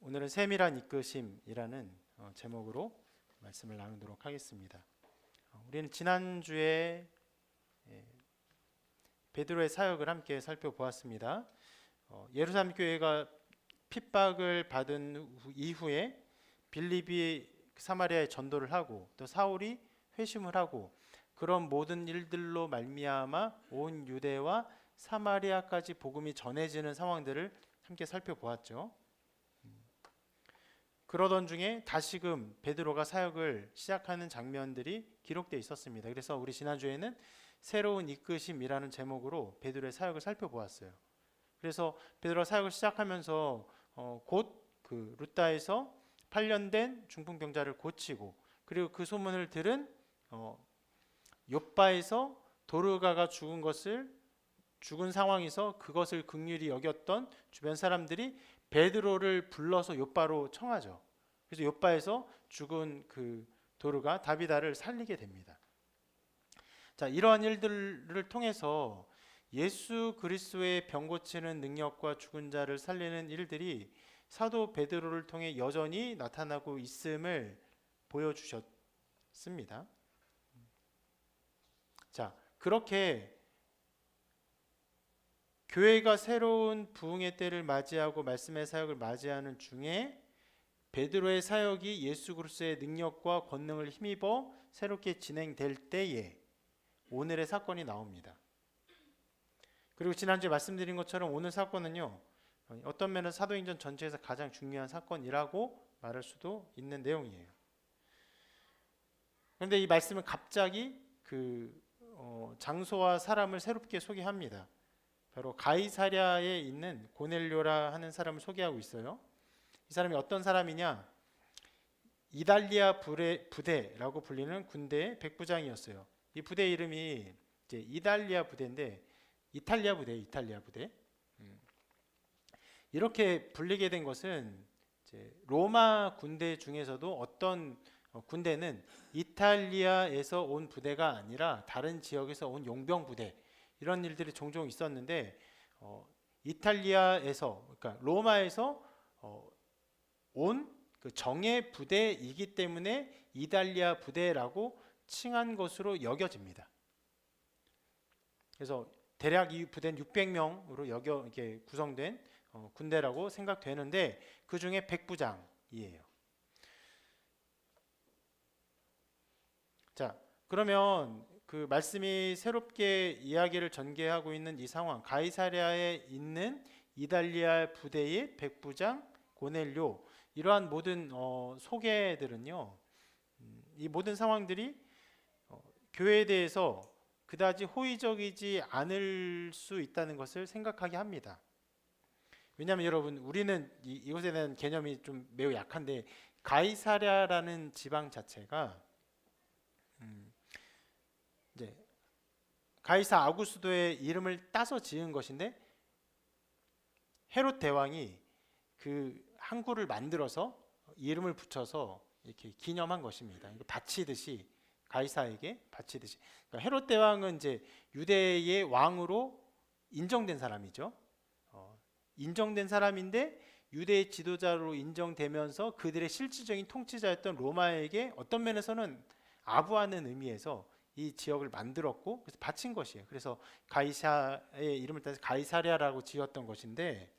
오늘은 세밀한 이끄심이라는 제목으로 말씀을 나누도록 하겠습니다. 우리는 지난주에 베드로의 사역을 함께 살펴보았습니다. 예루살렘 교회가 핍박을 받은 이후에 빌립이 사마리아에 전도를 하고 또 사울이 회심을 하고 그런 모든 일들로 말미암아 온 유대와 사마리아까지 복음이 전해지는 상황들을 함께 살펴보았죠. 그러던 중에 다시금 베드로가 사역을 시작하는 장면들이 기록되어 있었습니다. 그래서 우리 지난주에는 새로운 이끄심이라는 제목으로 베드로의 사역을 살펴보았어요. 그래서 베드로가 사역을 시작하면서 곧 그 루다에서 8년 된 중풍병자를 고치고, 그리고 그 소문을 들은 욥바에서 도르가가 죽은 상황에서 그것을 긍휼히 여겼던 주변 사람들이 베드로를 불러서 욥바로 청하죠. 그래서 욥바에서 죽은 그 도르가 다비다를 살리게 됩니다. 자, 이러한 일들을 통해서 예수 그리스도의 병 고치는 능력과 죽은 자를 살리는 일들이 사도 베드로를 통해 여전히 나타나고 있음을 보여주셨습니다. 자, 그렇게 교회가 새로운 부흥의 때를 맞이하고 말씀의 사역을 맞이하는 중에 베드로의 사역이 예수 그리스도의 능력과 권능을 힘입어 새롭게 진행될 때에 오늘의 사건이 나옵니다. 그리고 지난주에 말씀드린 것처럼 오늘 사건은요, 어떤 면에서 사도행전 전체에서 가장 중요한 사건이라고 말할 수도 있는 내용이에요. 그런데 이 말씀은 갑자기 장소와 사람을 새롭게 소개합니다. 바로 가이사랴에 있는 고넬료라 하는 사람을 소개하고 있어요. 이 사람이 어떤 사람이냐? 이달리아 부대라고 불리는 군대의 백부장이었어요. 이 부대 이름이 이제 이달리아 부대인데 이탈리아 부대. 이렇게 불리게 된 것은 이제 로마 군대 중에서도 어떤 군대는 이탈리아에서 온 부대가 아니라 다른 지역에서 온 용병 부대, 이런 일들이 종종 있었는데 이탈리아에서, 그러니까 로마에서 온 그 정예 부대이기 때문에 이달리아 부대라고 칭한 것으로 여겨집니다. 그래서 대략 이 부대는 600명으로 이렇게 구성된 군대라고 생각되는데 그 중에 백부장이에요. 자, 그러면 그 말씀이 새롭게 이야기를 전개하고 있는 이 상황, 가이사랴에 있는 이달리아 부대의 백부장 고넬료, 이러한 모든 소개들은요, 이 모든 상황들이 교회에 대해서 그다지 호의적이지 않을 수 있다는 것을 생각하게 합니다. 왜냐하면 여러분, 우리는 이것에 대한 개념이 좀 매우 약한데, 가이사랴라는 지방 자체가 이제 가이사 아구스도의 이름을 따서 지은 것인데, 헤롯 대왕이 그 항구를 만들어서 이름을 붙여서 이렇게 기념한 것입니다. 바치듯이, 가이사에게 바치듯이. 그러니까 헤롯 대왕은 이제 유대의 왕으로 인정된 사람이죠. 인정된 사람인데 유대의 지도자로 인정되면서 그들의 실질적인 통치자였던 로마에게 어떤 면에서는 아부하는 의미에서 이 지역을 만들었고, 그래서 바친 것이에요. 그래서 가이사의 이름을 따서 가이사랴라고 지었던 것인데,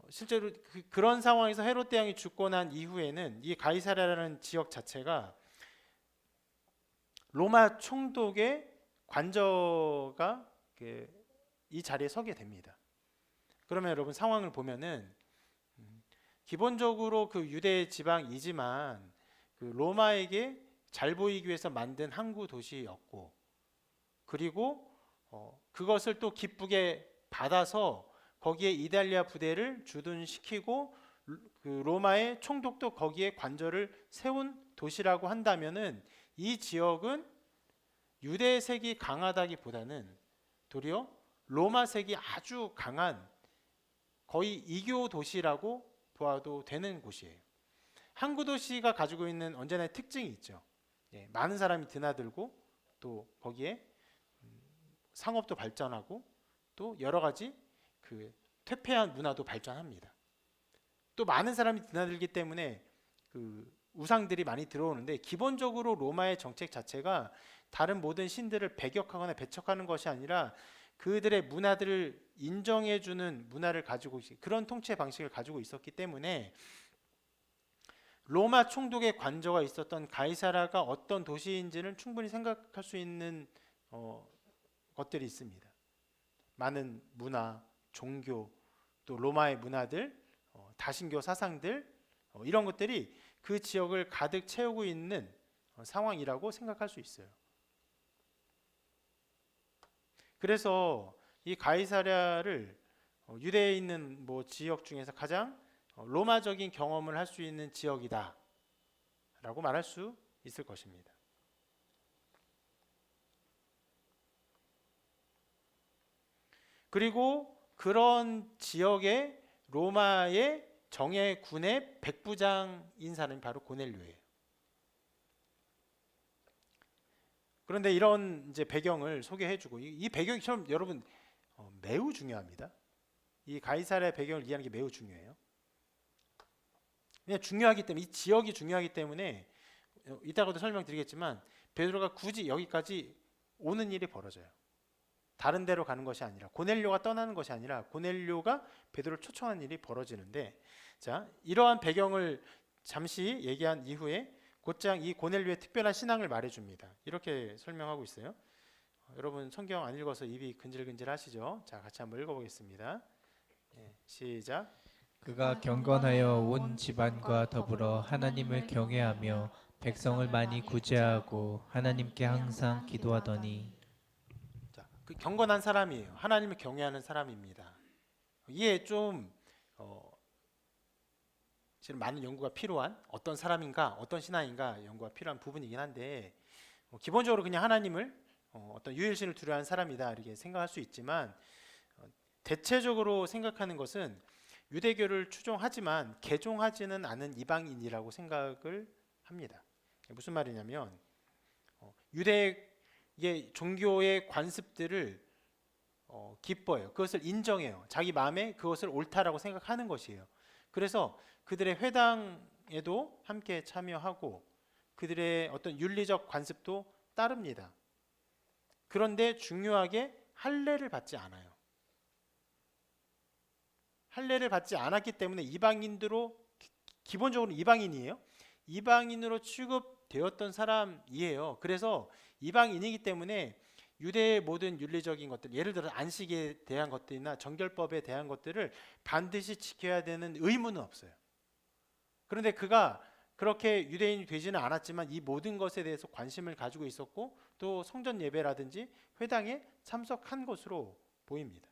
실제로 그런 상황에서 헤롯 대왕이 죽고 난 이후에는 이 가이사랴라는 지역 자체가 로마 총독의 관저가 이 자리에 서게 됩니다. 그러면 여러분, 상황을 보면은 기본적으로 그 유대 지방이지만 그 로마에게 잘 보이기 위해서 만든 항구 도시였고, 그리고 그것을 또 기쁘게 받아서 거기에 이달리아 부대를 주둔시키고 그 로마의 총독도 거기에 관저를 세운 도시라고 한다면은 이 지역은 유대색이 강하다기보다는 도리어 로마색이 아주 강한 거의 이교 도시라고 보아도 되는 곳이에요. 항구 도시가 가지고 있는 언제나 특징이 있죠. 많은 사람이 드나들고 또 거기에 상업도 발전하고 또 여러 가지 그 퇴폐한 문화도 발전합니다. 또 많은 사람이 드나들기 때문에 그 우상들이 많이 들어오는데, 기본적으로 로마의 정책 자체가 다른 모든 신들을 배격하거나 배척하는 것이 아니라 그들의 문화들을 인정해주는 문화를 가지고 그런 통치 방식을 가지고 있었기 때문에 로마 총독의 관저가 있었던 가이사라가 어떤 도시인지는 충분히 생각할 수 있는 것들이 있습니다. 많은 문화, 종교, 또 로마의 문화들, 다신교 사상들, 이런 것들이 그 지역을 가득 채우고 있는 상황이라고 생각할 수 있어요. 그래서 이 가이사랴를 유대에 있는 지역 중에서 가장 로마적인 경험을 할 수 있는 지역이다 라고 말할 수 있을 것입니다. 그리고 그런 지역에 로마의 정예군의 백부장인 사람이 바로 고넬료예요. 그런데 이런 이제 배경을 소개해주고, 이 배경이 참 여러분 매우 중요합니다. 이 가이사랴의 배경을 이해하는 게 매우 중요해요. 그냥 중요하기 때문에, 이 지역이 중요하기 때문에 이따가도 설명드리겠지만 베드로가 굳이 여기까지 오는 일이 벌어져요. 다른 데로 가는 것이 아니라, 고넬료가 떠나는 것이 아니라 고넬료가 베드로를 초청하는 일이 벌어지는데, 자, 이러한 배경을 잠시 얘기한 이후에 곧장 이 고넬료의 특별한 신앙을 말해줍니다. 이렇게 설명하고 있어요. 여러분 성경 안 읽어서 입이 근질근질 하시죠? 자, 같이 한번 읽어보겠습니다. 시작. 그가 경건하여 온 집안과 더불어 하나님을 경외하며 백성을 많이 구제하고 하나님께 항상 기도하더니. 자, 그 경건한 사람이에요. 하나님을 경외하는 사람입니다. 이게 좀 지금 많은 연구가 필요한, 어떤 사람인가, 어떤 신앙인가 연구가 필요한 부분이긴 한데, 기본적으로 그냥 하나님을 어떤 유일신을 두려워하는 사람이다 이렇게 생각할 수 있지만, 대체적으로 생각하는 것은 유대교를 추종하지만 개종하지는 않은 이방인이라고 생각을 합니다. 무슨 말이냐면 유대의 종교의 관습들을 기뻐해요. 그것을 인정해요. 자기 마음에 그것을 옳다라고 생각하는 것이에요. 그래서 그들의 회당에도 함께 참여하고 그들의 어떤 윤리적 관습도 따릅니다. 그런데 중요하게 할례를 받지 않아요. 할례를 받지 않았기 때문에 이방인으로, 기본적으로 이방인이에요. 이방인으로 취급되었던 사람이에요. 그래서 이방인이기 때문에 유대의 모든 윤리적인 것들, 예를 들어 안식에 대한 것들이나 정결법에 대한 것들을 반드시 지켜야 되는 의무는 없어요. 그런데 그가 그렇게 유대인이 되지는 않았지만 이 모든 것에 대해서 관심을 가지고 있었고 또 성전 예배라든지 회당에 참석한 것으로 보입니다.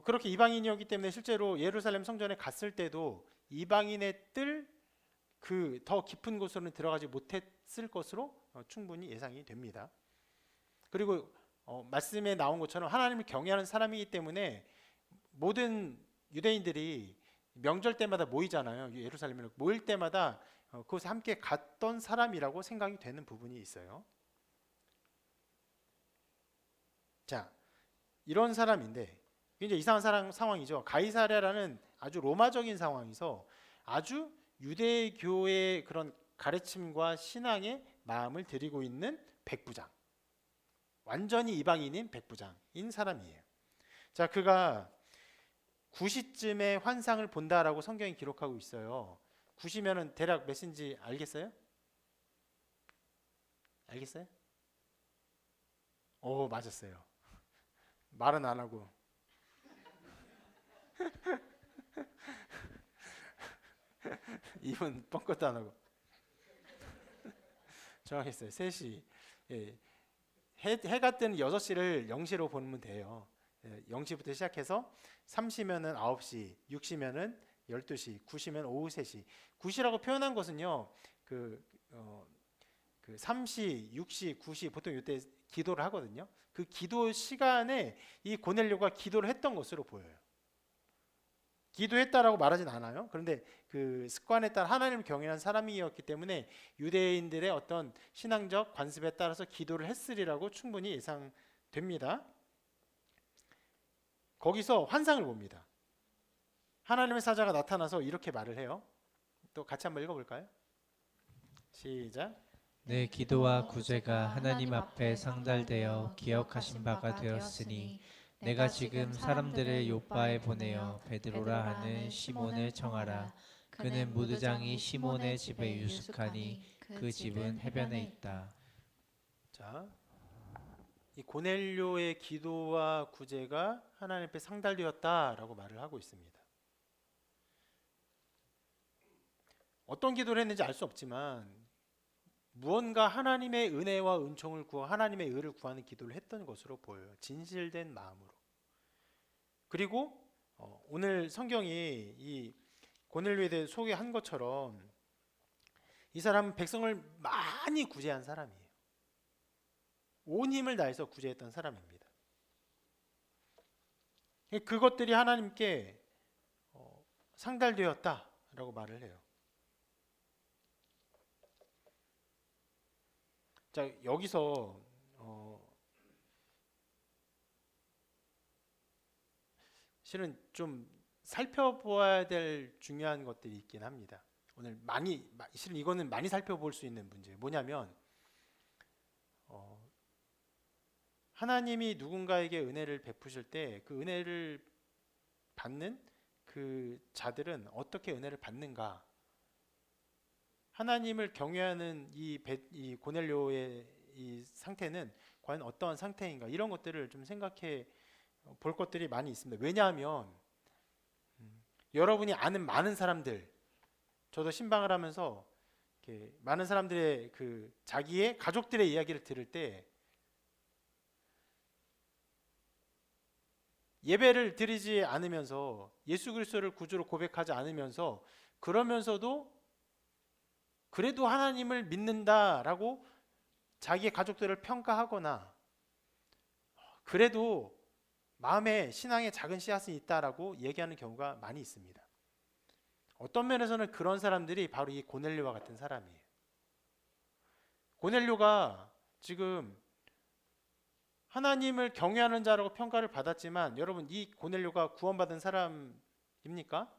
그렇게 이방인이었기 때문에 실제로 예루살렘 성전에 갔을 때도 이방인의 뜰 그 더 깊은 곳으로는 들어가지 못했을 것으로 충분히 예상이 됩니다. 그리고 말씀에 나온 것처럼 하나님을 경외하는 사람이기 때문에 모든 유대인들이 명절 때마다 모이잖아요. 예루살렘에 모일 때마다 그곳에 함께 갔던 사람이라고 생각이 되는 부분이 있어요. 자, 이런 사람인데 굉장히 이상한 상황이죠. 가이사랴라는 아주 로마적인 상황에서 아주 유대교의 그런 가르침과 신앙에 마음을 들이고 있는 백부장, 완전히 이방인인 백부장인 사람이에요. 자, 그가 9시쯤에 환상을 본다라고 성경이 기록하고 있어요. 9시면은 대략 몇인지 알겠어요? 알겠어요? 오, 맞았어요. 말은 안 하고. 입은 뻥끗도 안 하고. 정확했어요. 3시. 예. 해가 뜨는 6시를 0시로 보면 돼요. 0시부터 시작해서 3시면은 9시, 6시면은 12시, 9시면 오후 3시. 9시라고 표현한 것은요. 그 3시, 6시, 9시 보통 이때 기도를 하거든요. 그 기도 시간에 이 고넬료가 기도를 했던 것으로 보여요. 기도했다라고 말하진 않아요. 그런데 그 습관에 따라 하나님을 경외하는 사람이었기 때문에 유대인들의 어떤 신앙적 관습에 따라서 기도를 했으리라고 충분히 예상됩니다. 거기서 환상을 봅니다. 하나님의 사자가 나타나서 이렇게 말을 해요. 또 같이 한번 읽어볼까요? 시작. 내 기도와 구제가 하나님 앞에 상달되어 기억하신 바가 되었으니 내가 지금 사람들을 요빠에 보내어 베드로라 하는 시몬을 청하라. 그는 무드장이 시몬의 집에 유숙하니 그 집은 해변에 있다. 자, 이 고넬료의 기도와 구제가 하나님 앞에 상달되었다라고 말을 하고 있습니다. 어떤 기도를 했는지 알 수 없지만 무언가 하나님의 은혜와 은총을 구하 하나님의 의를 구하는 기도를 했던 것으로 보여요. 진실된 마음으로. 그리고 오늘 성경이 이 고넬료에 대해 소개한 것처럼 이 사람은 백성을 많이 구제한 사람이에요. 온 힘을 다해서 구제했던 사람입니다. 그것들이 하나님께 상달되었다라고 말을 해요. 자, 여기서 실은 좀 살펴보아야 될 중요한 것들이 있긴 합니다. 오늘 실은 이거는 많이 살펴볼 수 있는 문제예요. 뭐냐면 하나님이 누군가에게 은혜를 베푸실 때 그 은혜를 받는 그 자들은 어떻게 은혜를 받는가? 하나님을 경외하는 이 고넬료의 이 상태는 과연 어떠한 상태인가? 이런 것들을 좀 생각해 볼 것들이 많이 있습니다. 왜냐하면 여러분이 아는 많은 사람들, 저도 신방을 하면서 이렇게 많은 사람들의 그 자기의 가족들의 이야기를 들을 때 예배를 드리지 않으면서 예수 그리스도를 구주로 고백하지 않으면서 그러면서도 그래도 하나님을 믿는다라고 자기의 가족들을 평가하거나 그래도 마음에 신앙의 작은 씨앗이 있다라고 얘기하는 경우가 많이 있습니다. 어떤 면에서는 그런 사람들이 바로 이 고넬료와 같은 사람이에요. 고넬료가 지금 하나님을 경외하는 자라고 평가를 받았지만 여러분 이 고넬료가 구원받은 사람입니까?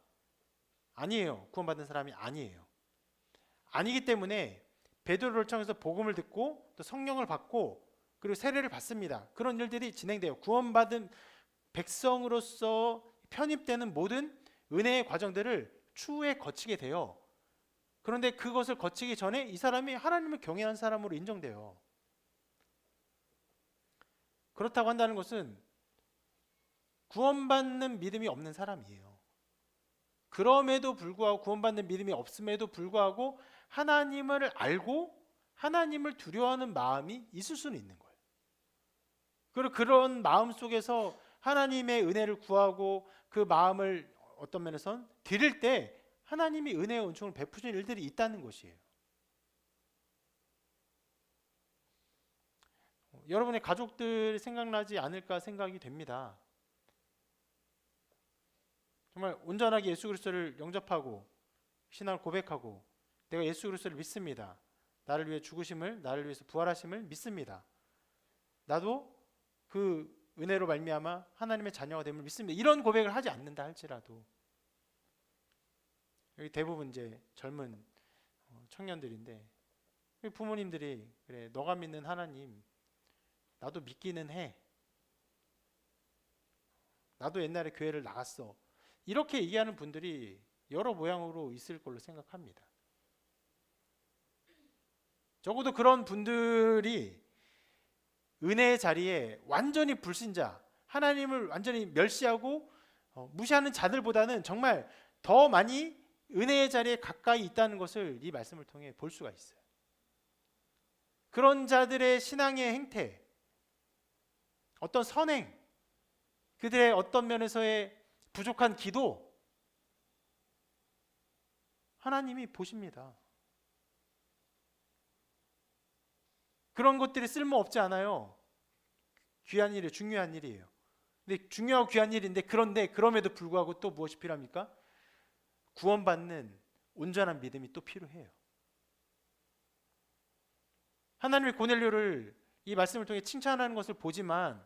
아니에요. 구원받은 사람이 아니에요. 아니기 때문에 베드로를 통해서 복음을 듣고 또 성령을 받고 그리고 세례를 받습니다. 그런 일들이 진행돼요. 구원받은 백성으로서 편입되는 모든 은혜의 과정들을 추후에 거치게 돼요. 그런데 그것을 거치기 전에 이 사람이 하나님을 경외하는 사람으로 인정돼요. 그렇다고 한다는 것은 구원받는 믿음이 없는 사람이에요. 그럼에도 불구하고 구원받는 믿음이 없음에도 불구하고 하나님을 알고 하나님을 두려워하는 마음이 있을 수는 있는 거예요. 그리고 그런 마음 속에서 하나님의 은혜를 구하고 그 마음을 어떤 면에선 드릴 때 하나님이 은혜와 은총을 베푸시는 일들이 있다는 것이에요. 여러분의 가족들 생각나지 않을까 생각이 됩니다. 정말 온전하게 예수 그리스도를 영접하고 신앙을 고백하고 내가 예수 그리스도를 믿습니다. 나를 위해 죽으심을, 나를 위해서 부활하심을 믿습니다. 나도 그 은혜로 말미암아 하나님의 자녀가 됨을 믿습니다. 이런 고백을 하지 않는다 할지라도 여기 대부분 이제 젊은 청년들인데 부모님들이 그래 너가 믿는 하나님 나도 믿기는 해. 나도 옛날에 교회를 나갔어. 이렇게 얘기하는 분들이 여러 모양으로 있을 걸로 생각합니다. 적어도 그런 분들이 은혜의 자리에 완전히 불신자, 하나님을 완전히 멸시하고 무시하는 자들보다는 정말 더 많이 은혜의 자리에 가까이 있다는 것을 이 말씀을 통해 볼 수가 있어요. 그런 자들의 신앙의 행태, 어떤 선행, 그들의 어떤 면에서의 부족한 기도, 하나님이 보십니다. 그런 것들이 쓸모없지 않아요. 귀한 일이에요. 중요한 일이에요. 근데 중요하고 귀한 일인데 그런데 그럼에도 불구하고 또 무엇이 필요합니까? 구원받는 온전한 믿음이 또 필요해요. 하나님의 고넬료를 이 말씀을 통해 칭찬하는 것을 보지만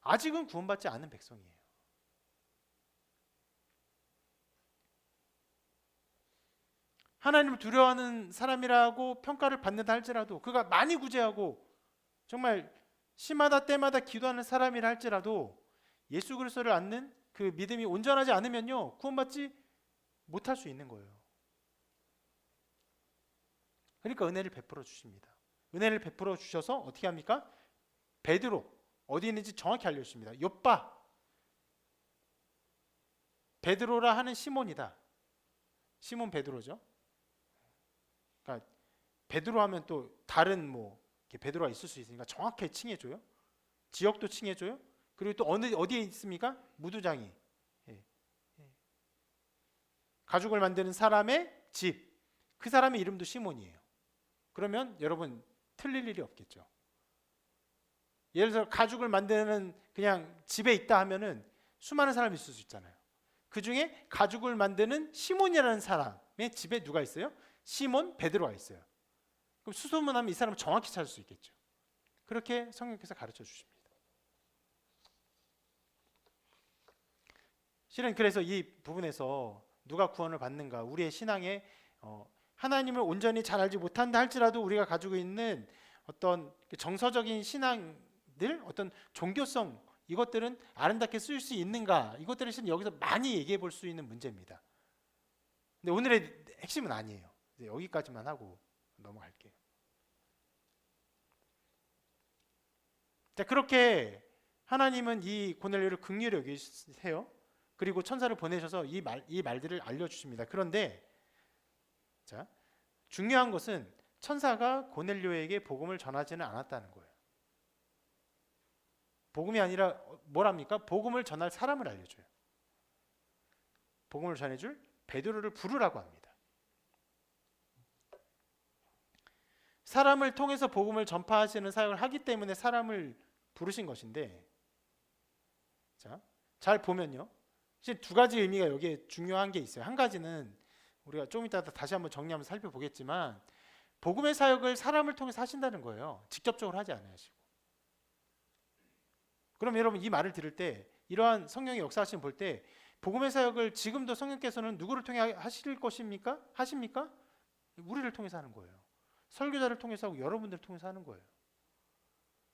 아직은 구원받지 않은 백성이에요. 하나님을 두려워하는 사람이라고 평가를 받는다 할지라도, 그가 많이 구제하고 정말 시마다 때마다 기도하는 사람이라 할지라도 예수 그리스도를 믿는 그 믿음이 온전하지 않으면요, 구원받지 못할 수 있는 거예요. 그러니까 은혜를 베풀어 주십니다. 은혜를 베풀어 주셔서 어떻게 합니까? 베드로 어디 있는지 정확히 알려주십니다. 요빠, 베드로라 하는 시몬이다. 시몬 베드로죠. 그러니까 베드로 하면 또 다른 뭐 이렇게 베드로가 있을 수 있으니까 정확하게 칭해줘요. 지역도 칭해줘요. 그리고 또 어디에 있습니까? 무두장이. 가죽을 만드는 사람의 집. 그 사람의 이름도 시몬이에요. 그러면 여러분 틀릴 일이 없겠죠. 예를 들어 가죽을 만드는 그냥 집에 있다 하면은 수많은 사람이 있을 수 있잖아요. 그 중에 가죽을 만드는 시몬이라는 사람의 집에 누가 있어요? 시몬 베드로가 있어요. 그럼 수소문하면 이 사람을 정확히 찾을 수 있겠죠. 그렇게 성령께서 가르쳐 주십니다. 실은 그래서 이 부분에서 누가 구원을 받는가, 우리의 신앙에 하나님을 온전히 잘 알지 못한다 할지라도 우리가 가지고 있는 어떤 정서적인 신앙들, 어떤 종교성, 이것들은 아름답게 쓰일 수 있는가, 이것들을 실은 여기서 많이 얘기해 볼 수 있는 문제입니다. 근데 오늘의 핵심은 아니에요. 이제 여기까지만 하고 넘어갈게요. 자, 그렇게 하나님은 이 고넬료를 긍휼히 여기세요. 그리고 천사를 보내셔서 이 말들을 알려주십니다. 그런데 자, 중요한 것은 천사가 고넬료에게 복음을 전하지는 않았다는 거예요. 복음이 아니라 뭐랍니까? 복음을 전할 사람을 알려줘요. 복음을 전해줄 베드로를 부르라고 합니다. 사람을 통해서 복음을 전파하시는 사역을 하기 때문에 사람을 부르신 것인데, 자, 잘 보면요, 이제 두 가지 의미가 여기에 중요한 게 있어요. 한 가지는 우리가 조금 이따 다시 한번 정리하면서 살펴보겠지만, 복음의 사역을 사람을 통해서 하신다는 거예요. 직접적으로 하지 않으시고. 그럼 여러분 이 말을 들을 때, 이러한 성령의 역사하심을 볼 때, 복음의 사역을 지금도 성령께서는 누구를 통해 하실 것입니까? 하십니까? 우리를 통해서 하는 거예요. 설교자를 통해서 하고 여러분들을 통해서 하는 거예요.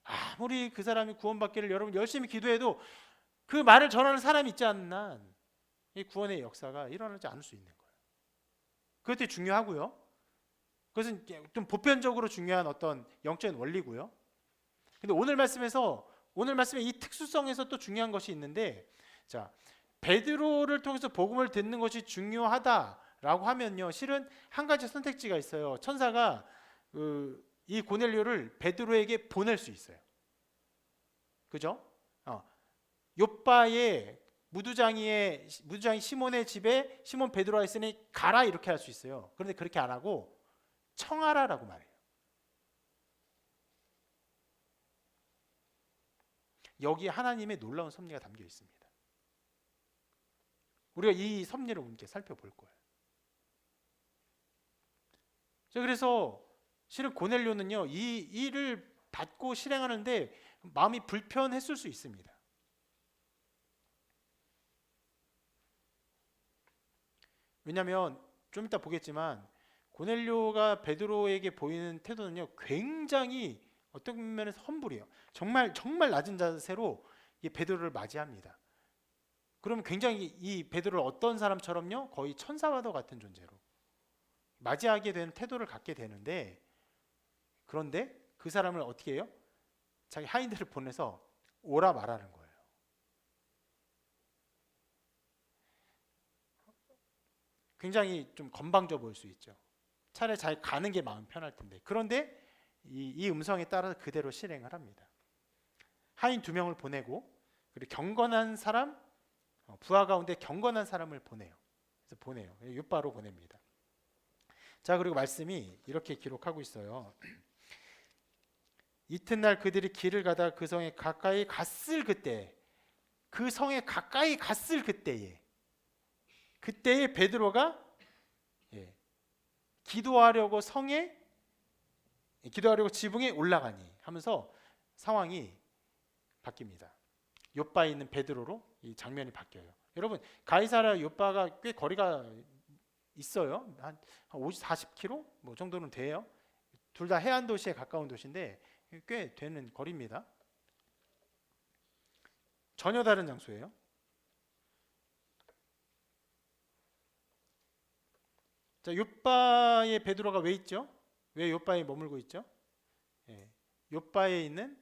아무리 그 사람이 구원받기를 여러분 열심히 기도해도 그 말을 전하는 사람이 있지 않는 한 이 구원의 역사가 일어나지 않을 수 있는 거예요. 그것도 중요하고요. 그것은 좀 보편적으로 중요한 어떤 영적인 원리고요. 근데 오늘 말씀의 이 특수성에서 또 중요한 것이 있는데, 자, 베드로를 통해서 복음을 듣는 것이 중요하다라고 하면요, 실은 한 가지 선택지가 있어요. 천사가 이 고넬료를 베드로에게 보낼 수 있어요. 그죠? 요빠의 무두장이 시몬의 집에 시몬 베드로가 있으니 가라, 이렇게 할 수 있어요. 그런데 그렇게 안 하고 청하라라고 말해요. 여기 하나님의 놀라운 섭리가 담겨 있습니다. 우리가 이 섭리를 함께 살펴볼 거예요. 자, 그래서 실은 고넬료는요, 이 일을 받고 실행하는데 마음이 불편했을 수 있습니다. 왜냐하면 좀 이따 보겠지만 고넬료가 베드로에게 보이는 태도는요, 굉장히 어떤 면에서 험불해요. 정말 낮은 자세로 이 베드로를 맞이합니다. 그러면 굉장히 이 베드로를 어떤 사람처럼요, 거의 천사와도 같은 존재로 맞이하게 되는 태도를 갖게 되는데, 그런데 그 사람을 어떻게 해요? 자기 하인들을 보내서 오라 말하는 거예요. 굉장히 좀 건방져 보일 수 있죠. 차라리 잘 가는 게 마음 편할 텐데. 그런데 이 음성에 따라서 그대로 실행을 합니다. 하인 2명을 보내고, 그리고 경건한 사람, 부하 가운데 경건한 사람을 보내요. 그래서 보내요. 요빠로 보냅니다. 자, 그리고 말씀이 이렇게 기록하고 있어요. 이튿날 그들이 길을 가다 그 성에 가까이 갔을 그때, 그 성에 가까이 갔을 그때에 베드로가 기도하려고 지붕에 올라가니 하면서 상황이 바뀝니다. 요빠에 있는 베드로로 이 장면이 바뀌어요. 여러분, 가이사랴 요빠가 꽤 거리가 있어요. 한 50, 40km 뭐 정도는 돼요. 둘 다 해안 도시에 가까운 도시인데 꽤 되는 거리입니다. 전혀 다른 장소예요. 자, 요바에 베드로가 왜 있죠? 왜 요바에 머물고 있죠? 예, 요바에 있는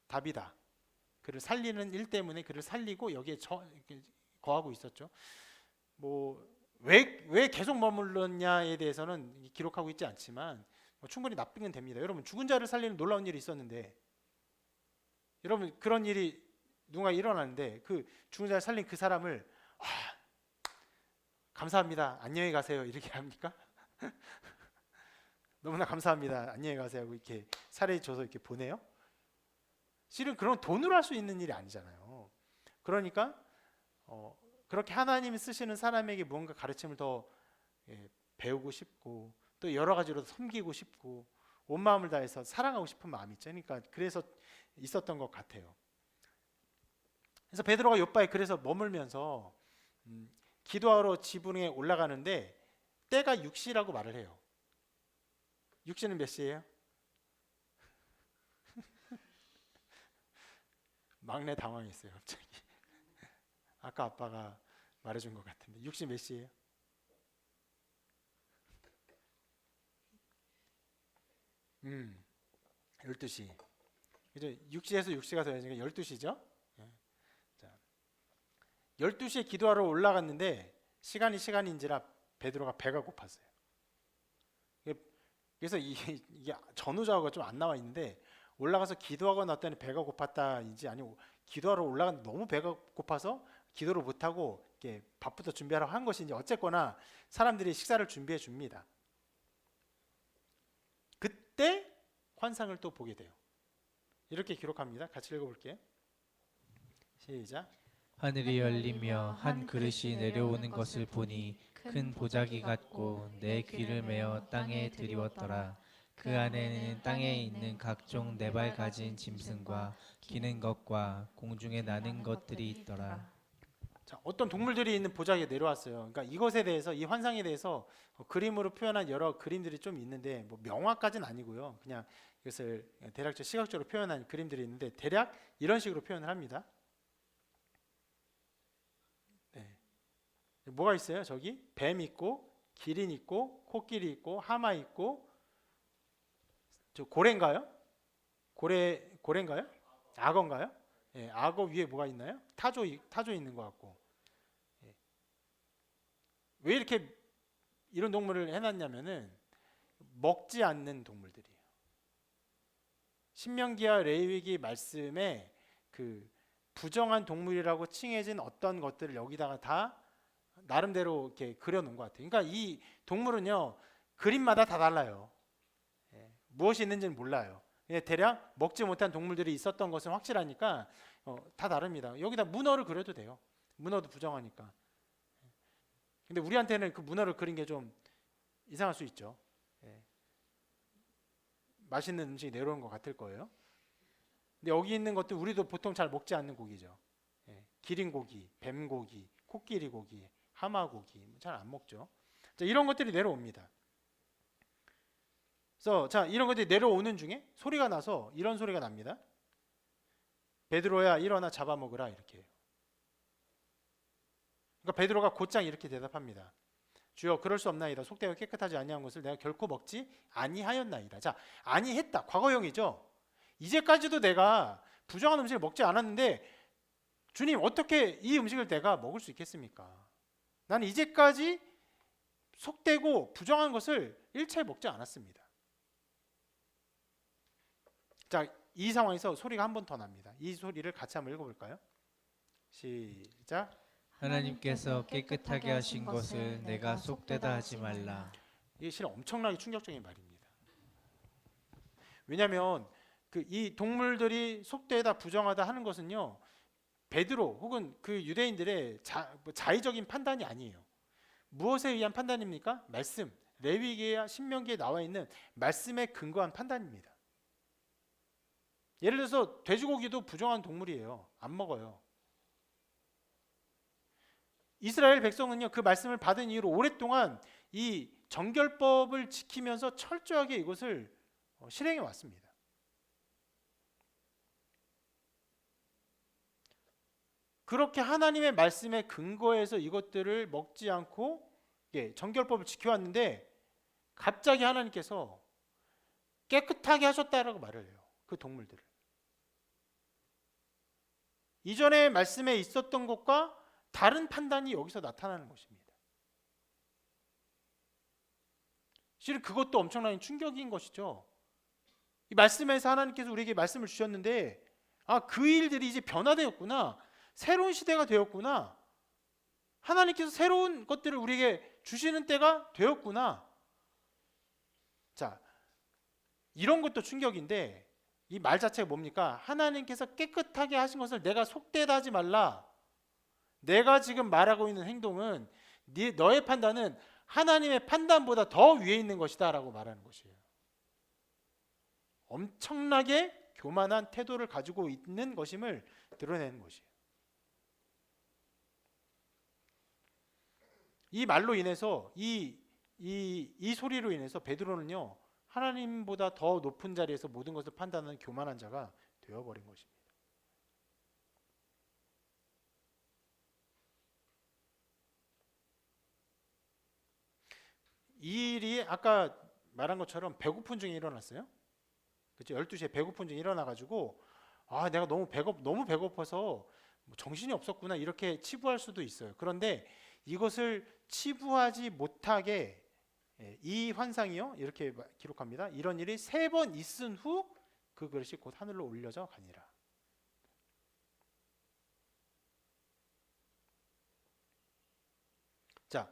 다비다. 그를 살리는 일 때문에 그를 살리고 여기에 이렇게 거하고 있었죠. 뭐 왜 계속 머물렀냐에 대해서는 기록하고 있지 않지만 뭐 충분히 납득은 됩니다. 여러분 죽은 자를 살리는 놀라운 일이 있었는데 여러분 그런 일이 누가 일어나는데 그 죽은 자를 살린 그 사람을 감사합니다. 안녕히 가세요. 이렇게 합니까? 너무나 감사합니다. 안녕히 가세요 하고 이렇게 사례 줘서 이렇게 보내요? 실은 그런 돈으로 할 수 있는 일이 아니잖아요. 그러니까 그렇게 하나님이 쓰시는 사람에게 무언가 가르침을 더 배우고 싶고 또 여러 가지로 섬기고 싶고 온 마음을 다해서 사랑하고 싶은 마음이 있죠. 그러니까 그래서 있었던 것 같아요. 그래서 베드로가 요바에 그래서 머물면서 기도하러 지붕에 올라가는데 때가 6시라고 말을 해요. 6시는 몇 시예요? 막내 당황했어요 갑자기. 아까 아빠가 말해준 것 같은데 6시 몇 시예요? 12시. 그죠? 6시에서 6시가 더해지니까 12시죠? 자, 12시에 기도하러 올라갔는데 시간인지라 베드로가 배가 고팠어요. 그래서 이게 전후좌우가 좀 안 나와 있는데 올라가서 기도하고 났더니 배가 고팠다인지 아니면 기도하러 올라갔는데 너무 배가 고파서 기도를 못하고 이렇게 밥부터 준비하라고 한 것인지 어쨌거나 사람들이 식사를 준비해 줍니다. 그때 환상을 또 보게 돼요. 이렇게 기록합니다. 같이 읽어볼게요. 시작. 하늘이 열리며 한 그릇이 내려오는 것을 보니 큰 보자기 같고 내 귀를 메어 땅에 들이웠더라. 그 안에는 땅에 있는 각종 네 발 가진 짐승과 기는 것과 공중에 나는 것들이 있더라. 자, 어떤 동물들이 있는 보자기에 내려왔어요. 그러니까 이것에 대해서 이 환상에 대해서 그림으로 표현한 여러 그림들이 좀 있는데 뭐 명화까지는 아니고요. 그냥 이것을 대략적 시각적으로 표현한 그림들이 있는데 대략 이런 식으로 표현을 합니다. 네. 뭐가 있어요? 저기 뱀 있고 기린 있고 코끼리 있고 하마 있고 저 고래인가요? 고래인가요? 악어인가요? 예, 악어 위에 뭐가 있나요? 타조 있는 것 같고. 예. 왜 이렇게 이런 동물을 해놨냐면은 먹지 않는 동물들이에요. 신명기와 레위기 말씀에 그 부정한 동물이라고 칭해진 어떤 것들을 여기다가 다 나름대로 이렇게 그려놓은 것 같아요. 그러니까 이 동물은요 그림마다 다 달라요. 예, 무엇이 있는지는 몰라요. 대략 먹지 못한 동물들이 있었던 것은 확실하니까 다 다릅니다. 여기다 문어를 그려도 돼요. 문어도 부정하니까. 근데 우리한테는 그 문어를 그린 게 좀 이상할 수 있죠. 예. 맛있는 음식이 내려오는 것 같을 거예요. 근데 여기 있는 것도 우리도 보통 잘 먹지 않는 고기죠. 예. 기린 고기, 뱀 고기, 코끼리 고기, 하마 고기 잘 안 먹죠. 자, 이런 것들이 내려옵니다. 그래서 자 이런 것들이 내려오는 중에 소리가 나서 이런 소리가 납니다. 베드로야 일어나 잡아먹으라 이렇게 해요. 그러니까 베드로가 곧장 이렇게 대답합니다. 주여 그럴 수 없나이다. 속되어 깨끗하지 아니한 것을 내가 결코 먹지 아니하였나이다. 자 아니했다 과거형이죠. 이제까지도 내가 부정한 음식을 먹지 않았는데 주님 어떻게 이 음식을 내가 먹을 수 있겠습니까? 나는 이제까지 속되고 부정한 것을 일체 먹지 않았습니다. 자, 이 상황에서 소리가 한 번 더 납니다. 이 소리를 같이 한번 읽어볼까요? 시작. 하나님께서 깨끗하게 하신 것을 내가 속되다 하지 말라. 이게 실은 엄청나게 충격적인 말입니다. 왜냐하면 이 동물들이 속되다 부정하다 하는 것은요 베드로 혹은 그 유대인들의 자의적인 판단이 아니에요. 무엇에 의한 판단입니까? 말씀, 레위기와 신명기에 나와 있는 말씀에 근거한 판단입니다. 예를 들어서 돼지고기도 부정한 동물이에요. 안 먹어요. 이스라엘 백성은요 그 말씀을 받은 이후로 오랫동안 이 정결법을 지키면서 철저하게 이것을 실행해 왔습니다. 그렇게 하나님의 말씀에 근거해서 이것들을 먹지 않고 정결법을 지켜왔는데 갑자기 하나님께서 깨끗하게 하셨다라고 말을 해요. 그 동물들을. 이전에 말씀에 있었던 것과 다른 판단이 여기서 나타나는 것입니다. 실은 그것도 엄청난 충격인 것이죠. 이 말씀에서 하나님께서 우리에게 말씀을 주셨는데 그 일들이 이제 변화되었구나. 새로운 시대가 되었구나. 하나님께서 새로운 것들을 우리에게 주시는 때가 되었구나. 자, 이런 것도 충격인데 이 말 자체가 뭡니까? 하나님께서 깨끗하게 하신 것을 내가 속되다 하지 말라. 내가 지금 말하고 있는 행동은 너의 판단은 하나님의 판단보다 더 위에 있는 것이다 라고 말하는 것이에요. 엄청나게 교만한 태도를 가지고 있는 것임을 드러내는 것이에요. 이 말로 인해서 이 소리로 인해서 베드로는요 하나님보다 더 높은 자리에서 모든 것을 판단하는 교만한 자가 되어버린 것입니다. 이 일이 아까 말한 것처럼 배고픈 중에 일어났어요. 그렇죠? 12시에 배고픈 중에 일어나가지고 내가 너무 배고파서 정신이 없었구나 이렇게 치부할 수도 있어요. 그런데 이것을 치부하지 못하게 이 환상이요 이렇게 기록합니다. 이런 일이 3번 있은 후 그 그릇이 곧 하늘로 올려져 가니라. 자,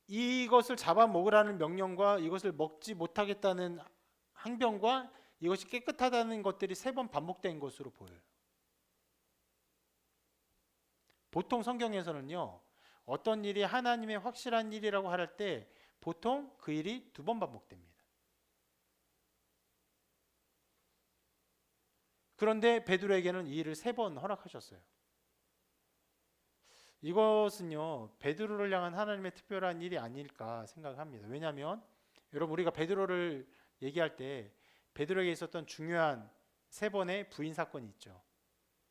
이것을 잡아먹으라는 명령과 이것을 먹지 못하겠다는 항변과 이것이 깨끗하다는 것들이 3번 반복된 것으로 보여요. 보통 성경에서는요 어떤 일이 하나님의 확실한 일이라고 할 때 보통 그 일이 2번 반복됩니다. 그런데 베드로에게는 이 일을 3번 허락하셨어요. 이것은요 베드로를 향한 하나님의 특별한 일이 아닐까 생각합니다. 왜냐하면 여러분 우리가 베드로를 얘기할 때 베드로에게 있었던 중요한 3번의 부인 사건이 있죠.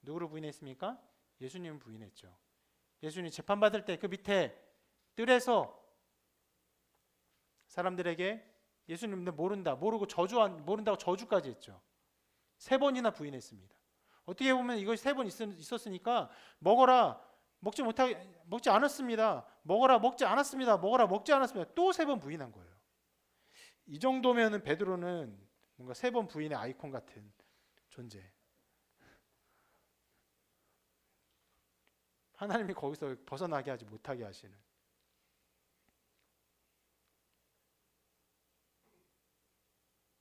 누구를 부인했습니까? 예수님을 부인했죠. 예수님 재판받을 때 그 밑에 뜰에서 사람들에게 예수님 모르고 모른다고 저주까지 했죠. 3번이나 부인했습니다. 어떻게 보면 이것이 3번 있었으니까 먹어라 먹지 않았습니다. 먹어라 먹지 않았습니다. 먹어라 먹지 않았습니다. 또 3번 부인한 거예요. 이 정도면은 베드로는 뭔가 3번 부인의 아이콘 같은 존재. 하나님이 거기서 벗어나게 하지 못하게 하시는.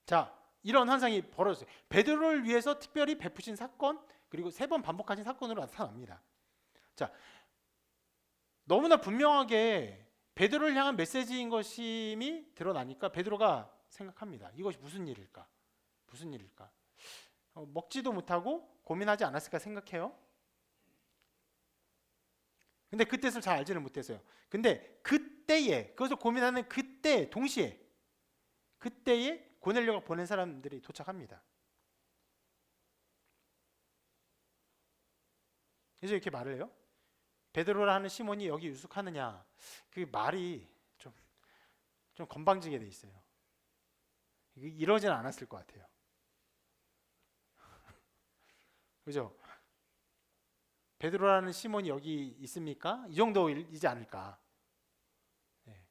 자, 이런 환상이 벌어졌어요. 베드로를 위해서 특별히 베푸신 사건 그리고 3번 반복하신 사건으로 나타납니다. 자, 너무나 분명하게 베드로를 향한 메시지인 것임이 드러나니까 베드로가 생각합니다. 이것이 무슨 일일까? 무슨 일일까? 먹지도 못하고 고민하지 않았을까 생각해요. 근데 그 뜻을 잘 알지는 못했어요. 근데 그때에 그것을 고민하는 그때 동시에 그때에 고넬료가 보낸 사람들이 도착합니다. 그래서 이렇게 말을 해요. 베드로라 하는 시몬이 여기 유숙하느냐. 그 말이 좀 건방지게 돼 있어요. 이러진 않았을 것 같아요. 그죠? 베드로라는 시몬이 여기 있습니까? 이 정도이지 않을까. 네.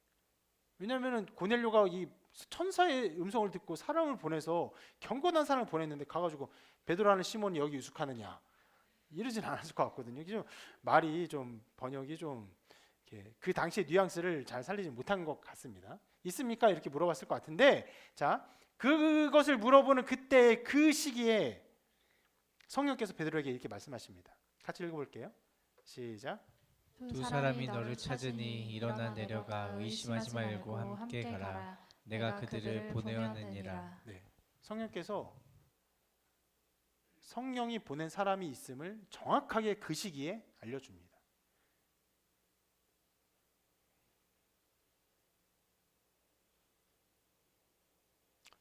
왜냐하면 고넬료가 이 천사의 음성을 듣고 사람을 보내서 경건한 사람을 보냈는데 가가지고 베드로라는 시몬이 여기 유숙하느냐 이러진 않았을 것 같거든요. 좀 말이 좀 번역이 좀 그 당시의 뉘앙스를 잘 살리지 못한 것 같습니다. 있습니까? 이렇게 물어봤을 것 같은데 자 그것을 물어보는 그때 그 시기에 성령께서 베드로에게 이렇게 말씀하십니다. 같이 읽어볼게요. 시작. 두 사람이 너를 찾으니 일어나 내려가 의심하지 말고 함께 가라. 내가 그들을 보내었느니라. 네, 성령께서 성령이 보낸 사람이 있음을 정확하게 그 시기에 알려줍니다.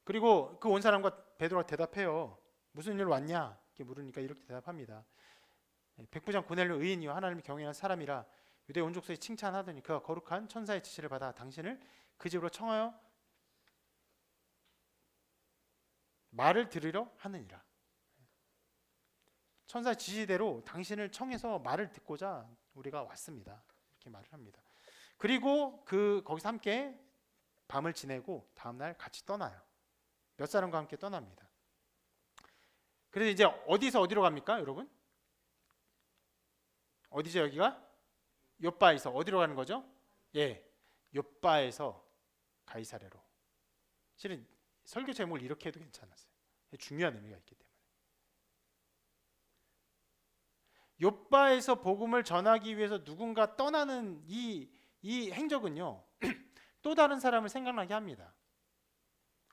그리고 그 온 사람과 베드로가 대답해요. 무슨 일로 왔냐? 이렇게 물으니까 이렇게 대답합니다. 백부장 고넬료 의인이요 하나님을 경외하는 사람이라 유대 온 족속이 칭찬하더니 그가 거룩한 천사의 지시를 받아 당신을 그 집으로 청하여 말을 들으려 하느니라. 천사의 지시대로 당신을 청해서 말을 듣고자 우리가 왔습니다. 이렇게 말을 합니다. 그리고 거기서 함께 밤을 지내고 다음날 같이 떠나요. 몇 사람과 함께 떠납니다. 그래서 이제 어디서 어디로 갑니까, 여러분? 어디죠 여기가? 욥바에서 어디로 가는 거죠? 예, 욥바에서 가이사랴로. 실은 설교 제목을 이렇게 해도 괜찮았어요. 중요한 의미가 있기 때문에. 욥바에서 복음을 전하기 위해서 누군가 떠나는 이 행적은요 또 다른 사람을 생각나게 합니다.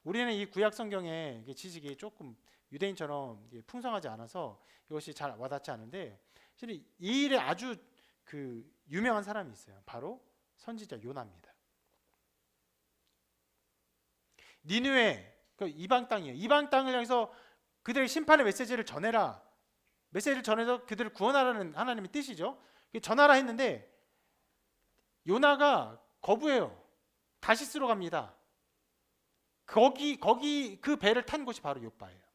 우리는 이 구약 성경의 지식이 조금 유대인처럼 풍성하지 않아서 이것이 잘 와닿지 않은데 실은 이 일에 아주 유명한 사람이 있어요. 바로 선지자 요나입니다. 니느웨 이방 땅이에요. 이방 땅을 향해서 그들의 심판의 메시지를 전해라. 메시지를 전해서 그들을 구원하라는 하나님의 뜻이죠. 전하라 했는데 요나가 거부해요. 다시스로 갑니다. 거기 그 배를 탄 곳이 바로 욥바예요.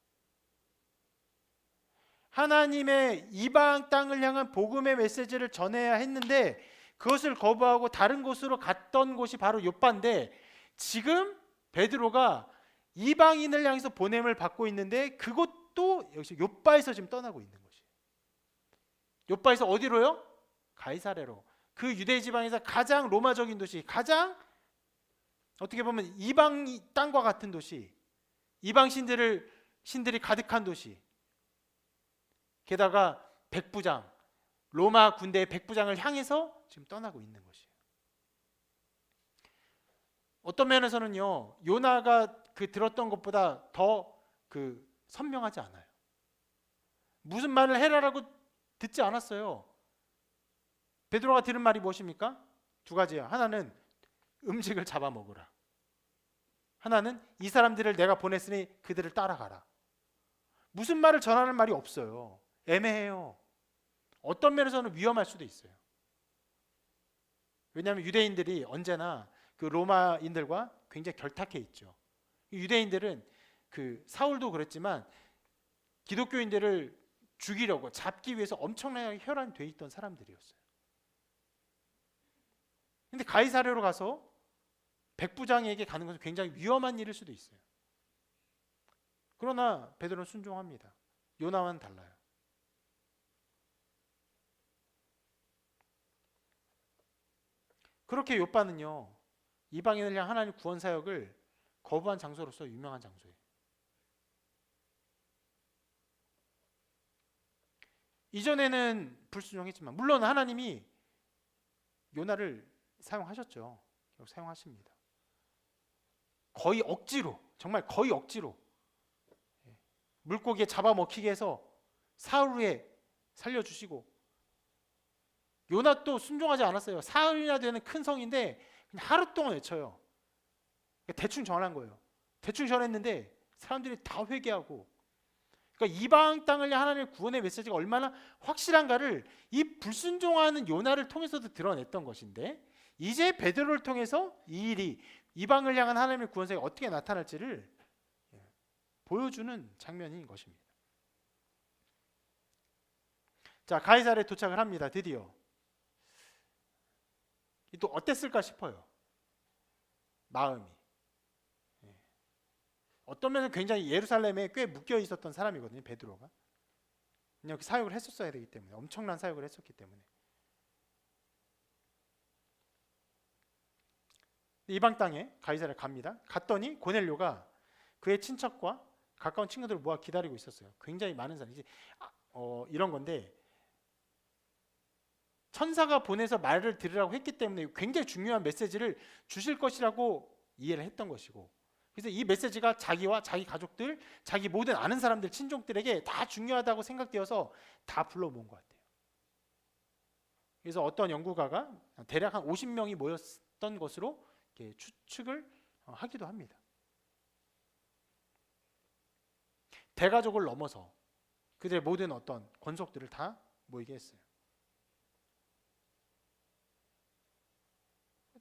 하나님의 이방 땅을 향한 복음의 메시지를 전해야 했는데 그것을 거부하고 다른 곳으로 갔던 곳이 바로 욥바인데 지금 베드로가 이방인을 향해서 보냄을 받고 있는데 그것도 역시 욥바에서 지금 떠나고 있는 것이에요. 욥바에서 어디로요? 가이사랴로. 그 유대 지방에서 가장 로마적인 도시, 가장 어떻게 보면 이방 땅과 같은 도시, 이방 신들이 가득한 도시. 게다가 백부장, 로마 군대의 백부장을 향해서 지금 떠나고 있는 것이에요. 어떤 면에서는요, 요나가 들었던 것보다 더 선명하지 않아요. 무슨 말을 해라라고 듣지 않았어요. 베드로가 들은 말이 무엇입니까? 두 가지예요. 하나는 음식을 잡아먹으라. 하나는 이 사람들을 내가 보냈으니 그들을 따라가라. 무슨 말을 전하는 말이 없어요. 애매해요. 어떤 면에서는 위험할 수도 있어요. 왜냐하면 유대인들이 언제나 그 로마인들과 굉장히 결탁해 있죠. 유대인들은 사울도 그랬지만 기독교인들을 죽이려고 잡기 위해서 엄청나게 혈안돼 있던 사람들이었어요. 근데 가이사랴로 가서 백부장에게 가는 것은 굉장히 위험한 일일 수도 있어요. 그러나 베드로는 순종합니다. 요나와는 달라요. 그렇게 욥바는요 이방인을 향한 하나님 구원 사역을 거부한 장소로서 유명한 장소예요. 이전에는 불순종했지만 물론 하나님이 요나를 사용하셨죠. 사용하십니다. 거의 억지로, 정말 거의 억지로 물고기에 잡아먹히게 해서 사흘 살려주시고, 요나 또 순종하지 않았어요. 사흘이나 되는 큰 성인데 그냥 하루 동안 외쳐요. 대충 전한 거예요. 대충 전했는데 사람들이 다 회개하고, 그러니까 이방 땅을 향한 하나님의 구원의 메시지가 얼마나 확실한가를 이 불순종하는 요나를 통해서도 드러냈던 것인데, 이제 베드로를 통해서 이 일이 이방을 향한 하나님의 구원사가 어떻게 나타날지를 보여주는 장면인 것입니다. 자, 가이사랴에 도착을 합니다. 드디어. 또 어땠을까 싶어요. 마음이. 어떤 면은 굉장히 예루살렘에 꽤 묶여 있었던 사람이거든요. 베드로가. 그냥 사역을 했었어야 되기 때문에, 엄청난 사역을 했었기 때문에. 이방 땅에 가이사랴 갑니다. 갔더니 고넬료가 그의 친척과 가까운 친구들을 모아 기다리고 있었어요. 굉장히 많은 사람이. 이런 건데, 천사가 보내서 말을 들으라고 했기 때문에 굉장히 중요한 메시지를 주실 것이라고 이해를 했던 것이고, 그래서 이 메시지가 자기와 자기 가족들, 자기 모든 아는 사람들, 친족들에게 다 중요하다고 생각되어서 다 불러 모은 것 같아요. 그래서 어떤 연구가가 대략 한 50명이 모였던 것으로 이렇게 추측을 하기도 합니다. 대가족을 넘어서 그들의 모든 어떤 권속들을 다 모이게 했어요.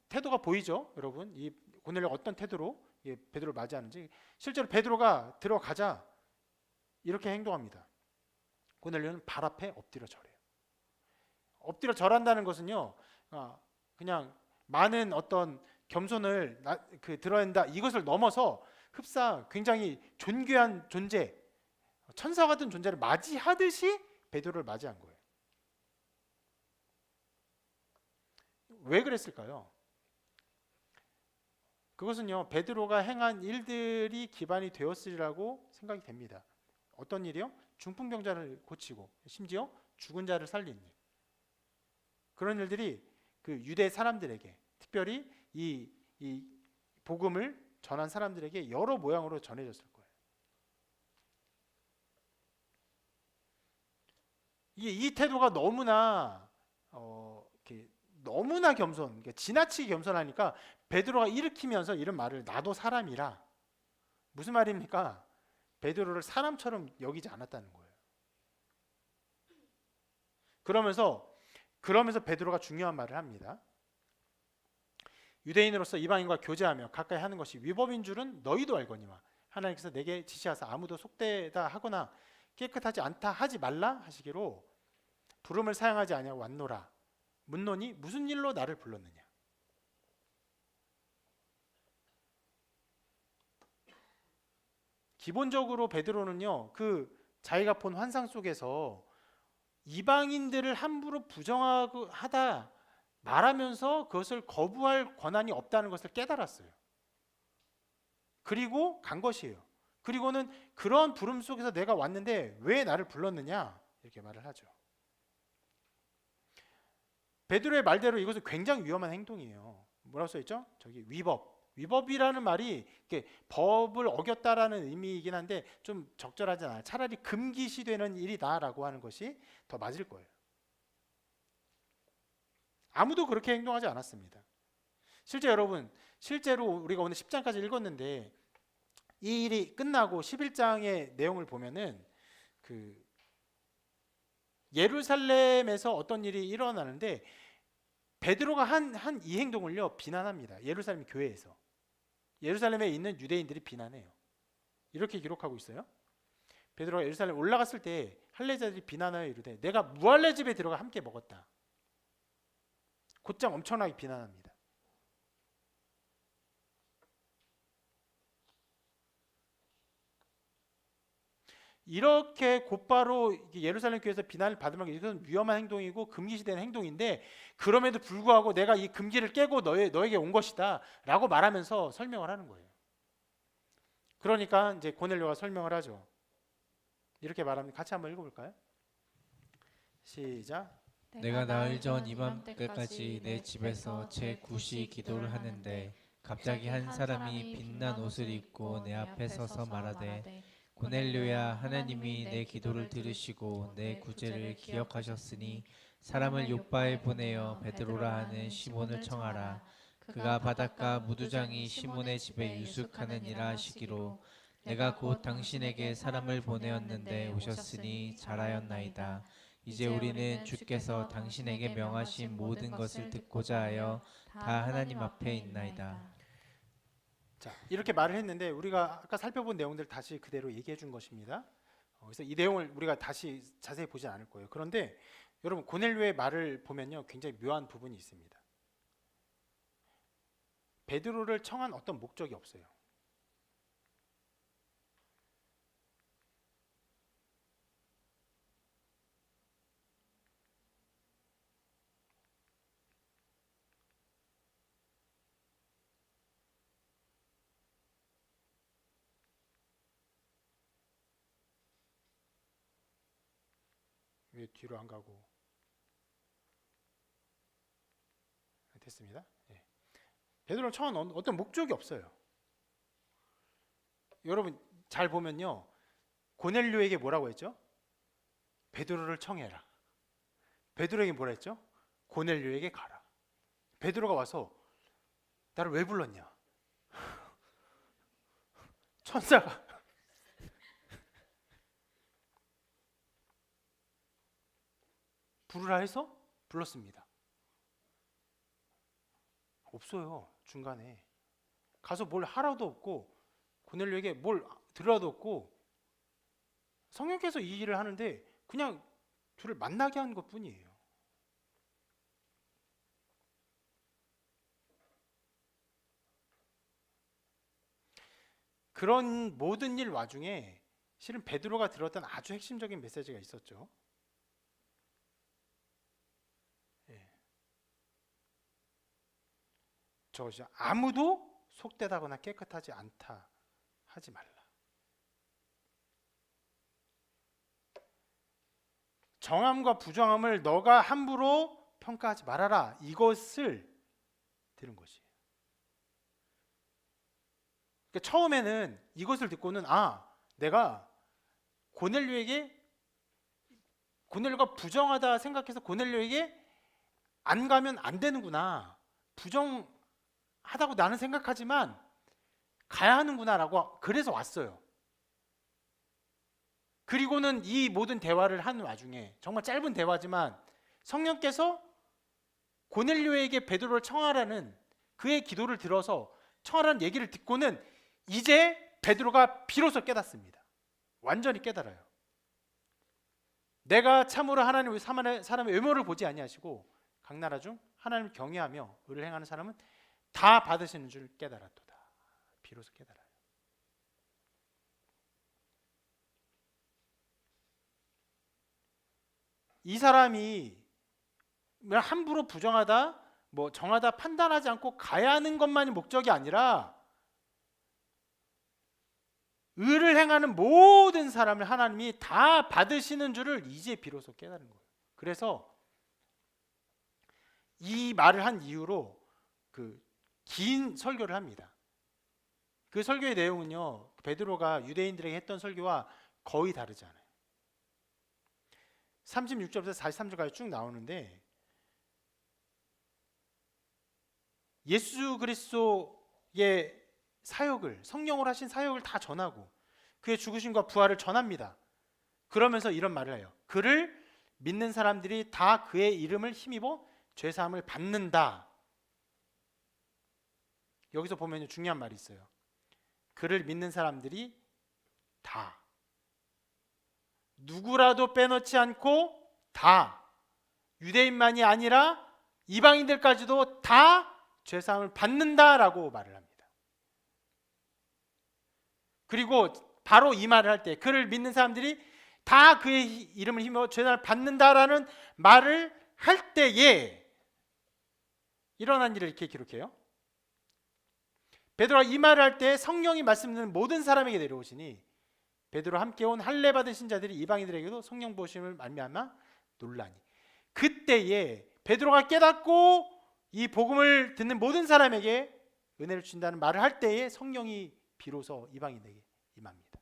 태도가 보이죠, 여러분? 이 고넬료가 어떤 태도로 베드로를 맞이하는지. 실제로 베드로가 들어가자 이렇게 행동합니다. 고넬료는 발 앞에 엎드려 절해요. 엎드려 절한다는 것은요, 그냥 많은 어떤 겸손을 드러낸다 이것을 넘어서 흡사 굉장히 존귀한 존재, 천사 같은 존재를 맞이하듯이 베드로를 맞이한 거예요. 왜 그랬을까요? 그것은요, 베드로가 행한 일들이 기반이 되었으리라고 생각이 됩니다. 어떤 일이요? 중풍병자를 고치고 심지어 죽은 자를 살린 일. 그런 일들이 그 유대 사람들에게, 특별히 이 복음을 전한 사람들에게 여러 모양으로 전해졌을 거예요. 이 태도가 너무나 너무나 겸손, 지나치게 겸손하니까 베드로가 일으키면서 이런 말을, 나도 사람이라. 무슨 말입니까? 베드로를 사람처럼 여기지 않았다는 거예요. 그러면서 베드로가 중요한 말을 합니다. 유대인으로서 이방인과 교제하며 가까이 하는 것이 위법인 줄은 너희도 알거니와 하나님께서 내게 지시하사 아무도 속되다 하거나 깨끗하지 않다 하지 말라 하시기로 부름을 사용하지 아니하고 왔노라. 묻노니 무슨 일로 나를 불렀느냐. 기본적으로 베드로는요, 자기가 본 환상 속에서 이방인들을 함부로 부정하다 말하면서 그것을 거부할 권한이 없다는 것을 깨달았어요. 그리고 간 것이에요. 그리고는 그런 부름 속에서 내가 왔는데 왜 나를 불렀느냐 이렇게 말을 하죠. 베드로의 말대로 이것은 굉장히 위험한 행동이에요. 뭐라고 써있죠? 저기 위법이라는 말이 법을 어겼다라는 의미이긴 한데 좀 적절하지 않아요. 차라리 금기시되는 일이다라고 하는 것이 더 맞을 거예요. 아무도 그렇게 행동하지 않았습니다. 실제로 우리가 오늘 10장까지 읽었는데 이 일이 끝나고 11장의 내용을 보면은 예루살렘에서 어떤 일이 일어나는데 베드로가 한 이 행동을요 비난합니다. 예루살렘 교회에서. 예루살렘에 있는 유대인들이 비난해요. 이렇게 기록하고 있어요. 베드로가 예루살렘 올라갔을 때 할례자들이 비난하여 이르되 내가 무할례 집에 들어가 함께 먹었다. 곧장 엄청나게 비난합니다. 이렇게 곧바로 예루살렘 교회에서 비난을 받으면 이것은 위험한 행동이고 금기시되는 행동인데 그럼에도 불구하고 내가 이 금기를 깨고 너에게 온 것이다 라고 말하면서 설명을 하는 거예요. 그러니까 이제 고넬료가 설명을 하죠. 이렇게 말합니다. 같이 한번 읽어볼까요? 시작. 내가 나흘 전 이맘때까지 내 집에서 제 굿이 기도를 하는데 갑자기 한 사람이 빛난 옷을 입고 내 앞에 서서 말하되 고넬료야, 하나님이 내 기도를 들으시고 내 구제를 기억하셨으니 사람을 요빠에 보내어 베드로라 하는 시몬을 청하라. 그가 바닷가 무두장이 시몬의 집에 유숙하느니라 하시기로 내가 곧 당신에게 사람을 보내었는데 오셨으니 잘하였나이다. 이제 우리는 주께서 당신에게 명하신 모든 것을 듣고자 하여 다 하나님 앞에 있나이다. 자, 이렇게 말을 했는데 우리가 아까 살펴본 내용들 다시 그대로 얘기해 준 것입니다. 그래서 이 내용을 우리가 다시 자세히 보지 않을 거예요. 그런데 여러분 고넬료의 말을 보면요 굉장히 묘한 부분이 있습니다. 베드로를 청한 어떤 목적이 없어요. 왜 뒤로 안 가고 됐습니다. 예. 베드로를 청한 어떤 목적이 없어요. 여러분 잘 보면요, 고넬료에게 뭐라고 했죠? 베드로를 청해라. 베드로에게 뭐라 했죠? 고넬료에게 가라. 베드로가 와서 나를 왜 불렀냐? 천사가 부르라 해서 불렀습니다. 없어요. 중간에 가서 뭘 하라도 없고 고넬료에게 뭘 들으라도 없고, 성령께서 이 일을 하는데 그냥 둘을 만나게 한 것뿐이에요. 그런 모든 일 와중에 실은 베드로가 들었던 아주 핵심적인 메시지가 있었죠. 예. 저것이 아무도 속되다거나 깨끗하지 않다 하지 말라. 정함과 부정함을 너가 함부로 평가하지 말아라. 이것을 들은 것이에요. 그러니까 처음에는 이것을 듣고는 내가 고넬료가 부정하다 생각해서 고넬료에게 안 가면 안 되는구나, 부정하다고 나는 생각하지만 가야 하는구나라고 그래서 왔어요. 그리고는 이 모든 대화를 한 와중에, 정말 짧은 대화지만 성령께서 고넬료에게 베드로를 청하라는 그의 기도를 들어서 청하라는 얘기를 듣고는 이제 베드로가 비로소 깨닫습니다. 완전히 깨달아요. 내가 참으로 하나님 사람의 외모를 보지 아니하시고 각 나라 중 하나님을 경외하며 의를 행하는 사람은 다 받으시는 줄 깨달았도다. 비로소 깨달아요. 이 사람이 함부로 부정하다, 정하다 판단하지 않고 가야 하는 것만이 목적이 아니라 의를 행하는 모든 사람을 하나님이 다 받으시는 줄을 이제 비로소 깨달은 거예요. 그래서 이 말을 한 이후로 긴 설교를 합니다. 그 설교의 내용은요, 베드로가 유대인들에게 했던 설교와 거의 다르지 않아요. 36절부터 43절까지 쭉 나오는데, 예수 그리스도의 사역을, 성령으로 하신 사역을 다 전하고 그의 죽으심과 부활을 전합니다. 그러면서 이런 말을 해요. 그를 믿는 사람들이 다 그의 이름을 힘입어 죄사함을 받는다. 여기서 보면 중요한 말이 있어요. 그를 믿는 사람들이 다, 누구라도 빼놓지 않고 다, 유대인만이 아니라 이방인들까지도 다 죄사함을 받는다라고 말을 합니다. 그리고 바로 이 말을 할 때, 그를 믿는 사람들이 다 그의 이름을 힘입어 죄사함을 받는다라는 말을 할 때에 일어난 일을 이렇게 기록해요. 베드로가 이 말을 할 때 성령이 말씀 듣는 모든 사람에게 내려오시니 베드로와 함께 온 할례 받으신 자들이 이방인들에게도 성령 부으심을 말미암아 놀라니, 그때에 베드로가 깨닫고 이 복음을 듣는 모든 사람에게 은혜를 주신다는 말을 할 때에 성령이 비로소 이방인에게 임합니다.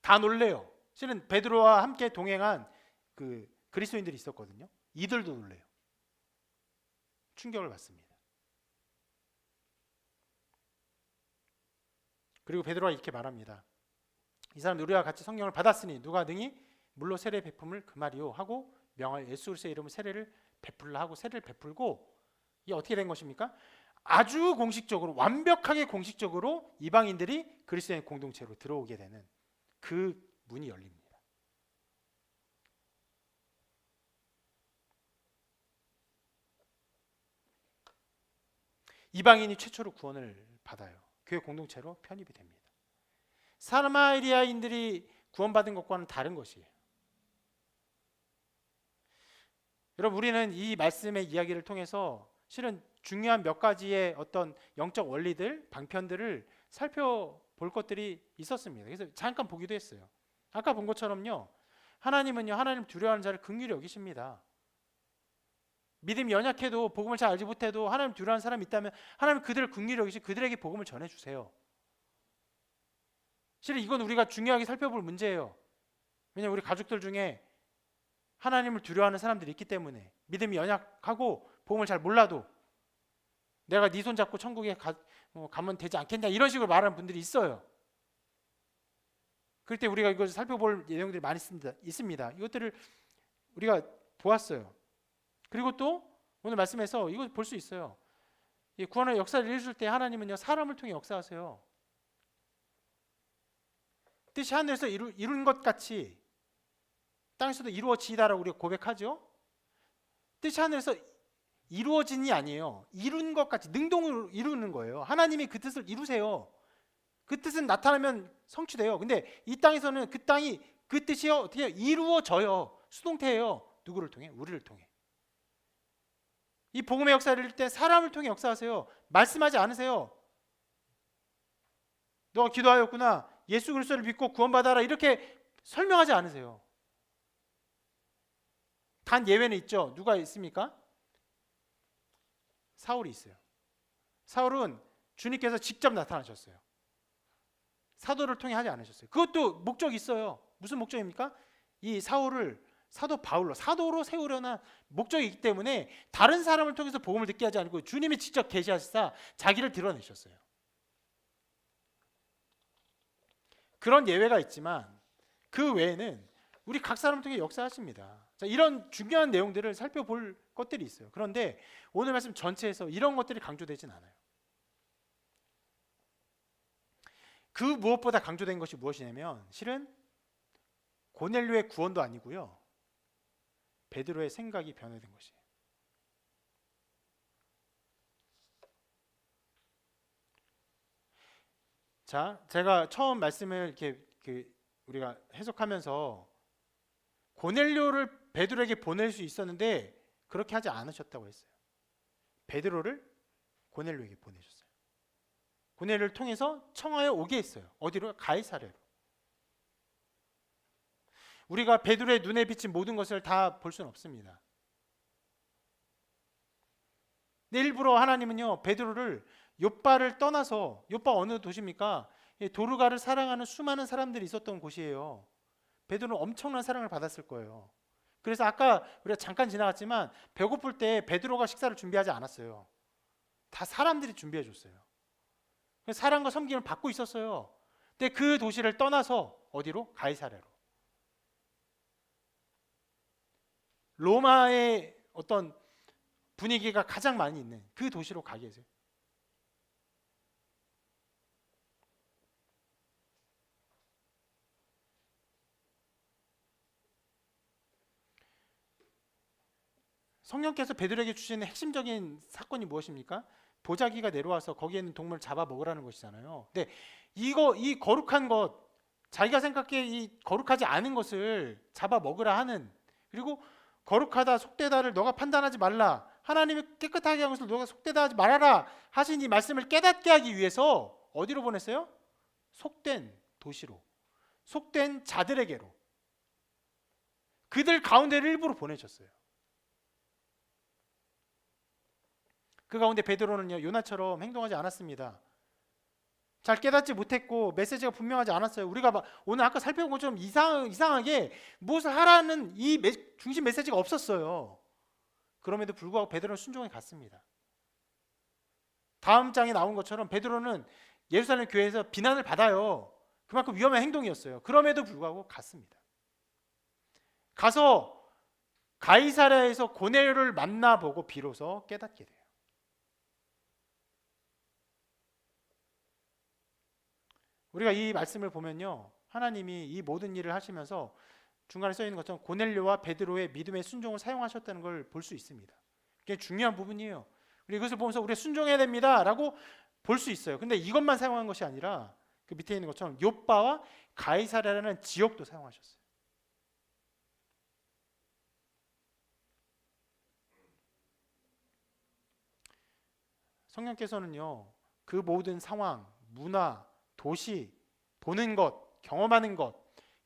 다 놀래요. 실은 베드로와 함께 동행한 그리스도인들이 있었거든요. 이들도 놀래요. 충격을 받습니다. 그리고 베드로가 이렇게 말합니다. 이 사람 우리와 같이 성령을 받았으니 누가 능히 물로 세례 베품을 금하리요 하고 명하여 예수 그리스도의 이름으로 세례를 베풀라 하고 세례를 베풀고, 이게 어떻게 된 것입니까? 아주 공식적으로, 완벽하게 공식적으로 이방인들이 그리스도의 공동체로 들어오게 되는 그 문이 열립니다. 이방인이 최초로 구원을 받아요. 교회 공동체로 편입이 됩니다. 사마리아인들이 구원받은 것과는 다른 것이에요. 여러분, 우리는 이 말씀의 이야기를 통해서 실은 중요한 몇 가지의 어떤 영적 원리들, 방편들을 살펴볼 것들이 있었습니다. 그래서 잠깐 보기도 했어요. 아까 본 것처럼요, 하나님은요, 하나님 두려워하는 자를 긍휼히 여기십니다. 믿음이 연약해도 복음을 잘 알지 못해도 하나님 두려워하는 사람이 있다면 하나님 그들을 긍휼히 여기시 그들에게 복음을 전해주세요. 실은 이건 우리가 중요하게 살펴볼 문제예요. 왜냐하면 우리 가족들 중에 하나님을 두려워하는 사람들이 있기 때문에 믿음이 연약하고 복음을 잘 몰라도 내가 네 손 잡고 천국에 가면 되지 않겠냐 이런 식으로 말하는 분들이 있어요. 그럴 때 우리가 이것을 살펴볼 내용들이 많이 있습니다. 이것들을 우리가 보았어요. 그리고 또 오늘 말씀에서 이걸 볼 수 있어요. 이 구원의 역사를 이루실 때 하나님은요 사람을 통해 역사하세요. 뜻이 하늘에서 이룬 것 같이 땅에서도 이루어지다라고 우리가 고백하죠. 뜻이 하늘에서 이루어진이 아니에요. 이룬 것 같이 능동으로 이루는 거예요. 하나님이 그 뜻을 이루세요. 그 뜻은 나타나면 성취돼요. 근데 이 땅에서는 그 땅이 그 뜻이 어떻게 이루어져요. 수동태예요. 누구를 통해? 우리를 통해. 이 복음의 역사를 이룰 때 사람을 통해 역사하세요. 말씀하지 않으세요. 너가 기도하였구나. 예수 그리스도를 믿고 구원받아라. 이렇게 설명하지 않으세요. 단 예외는 있죠. 누가 있습니까? 사울이 있어요. 사울은 주님께서 직접 나타나셨어요. 사도를 통해 하지 않으셨어요. 그것도 목적이 있어요. 무슨 목적입니까? 이 사울을 사도 바울로 사도로 세우려는 목적이 있기 때문에 다른 사람을 통해서 복음을 듣게 하지 않고 주님이 직접 계시하시사 자기를 드러내셨어요. 그런 예외가 있지만 그 외에는 우리 각 사람을 통해 역사하십니다. 자, 이런 중요한 내용들을 살펴볼 것들이 있어요. 그런데 오늘 말씀 전체에서 이런 것들이 강조되진 않아요. 그 무엇보다 강조된 것이 무엇이냐면 실은 고넬료의 구원도 아니고요. 베드로의 생각이 변화된 것이에요. 자, 제가 처음 말씀을 이렇게 우리가 해석하면서 고넬료를 베드로에게 보낼 수 있었는데 그렇게 하지 않으셨다고 했어요. 베드로를 고넬료에게 보내셨어요. 고넬료를 통해서 청하여 오게 했어요. 어디로? 가이사랴로. 우리가 베드로의 눈에 비친 모든 것을 다 볼 수는 없습니다. 근데 일부러 하나님은요 베드로를 욥바를 떠나서 욥바 어느 도시입니까? 도르가를 사랑하는 수많은 사람들이 있었던 곳이에요. 베드로는 엄청난 사랑을 받았을 거예요. 그래서 아까 우리가 잠깐 지나갔지만 배고플 때 베드로가 식사를 준비하지 않았어요. 다 사람들이 준비해 줬어요. 사랑과 섬김을 받고 있었어요. 근데 그 도시를 떠나서 어디로? 가이사랴로. 로마의 어떤 분위기가 가장 많이 있는 그 도시로 가게 했어요. 성령께서 베드로에게 주시는 핵심적인 사건이 무엇입니까? 보자기가 내려와서 거기에 있는 동물을 잡아 먹으라는 것이잖아요. 근데 이 거룩한 것, 자기가 생각해 이 거룩하지 않은 것을 잡아 먹으라 하는, 그리고 거룩하다 속되다를 너가 판단하지 말라, 하나님이 깨끗하게 한 것을 너가 속되다 하지 말아라 하신 이 말씀을 깨닫게 하기 위해서 어디로 보냈어요? 속된 도시로, 속된 자들에게로, 그들 가운데를 일부러 보내셨어요. 그 가운데 베드로는요 요나처럼 행동하지 않았습니다. 잘 깨닫지 못했고 메시지가 분명하지 않았어요. 우리가 오늘 아까 살펴본 것처럼 이상하게 무엇을 하라는 이 중심 메시지가 없었어요. 그럼에도 불구하고 베드로는 순종해 갔습니다. 다음 장에 나온 것처럼 베드로는 예루살렘 교회에서 비난을 받아요. 그만큼 위험한 행동이었어요. 그럼에도 불구하고 갔습니다. 가서 가이사랴에서 고넬료를 만나보고 비로소 깨닫게 돼요. 우리가 이 말씀을 보면요, 하나님이 이 모든 일을 하시면서 중간에 써 있는 것처럼 고넬료와 베드로의 믿음의 순종을 사용하셨다는 걸 볼 수 있습니다. 그게 중요한 부분이에요. 우리 이것을 보면서 우리가 순종해야 됩니다라고 볼 수 있어요. 근데 이것만 사용한 것이 아니라 그 밑에 있는 것처럼 욥바와 가이사랴라는 지역도 사용하셨어요. 성령께서는요, 그 모든 상황, 문화, 도시, 보는 것, 경험하는 것,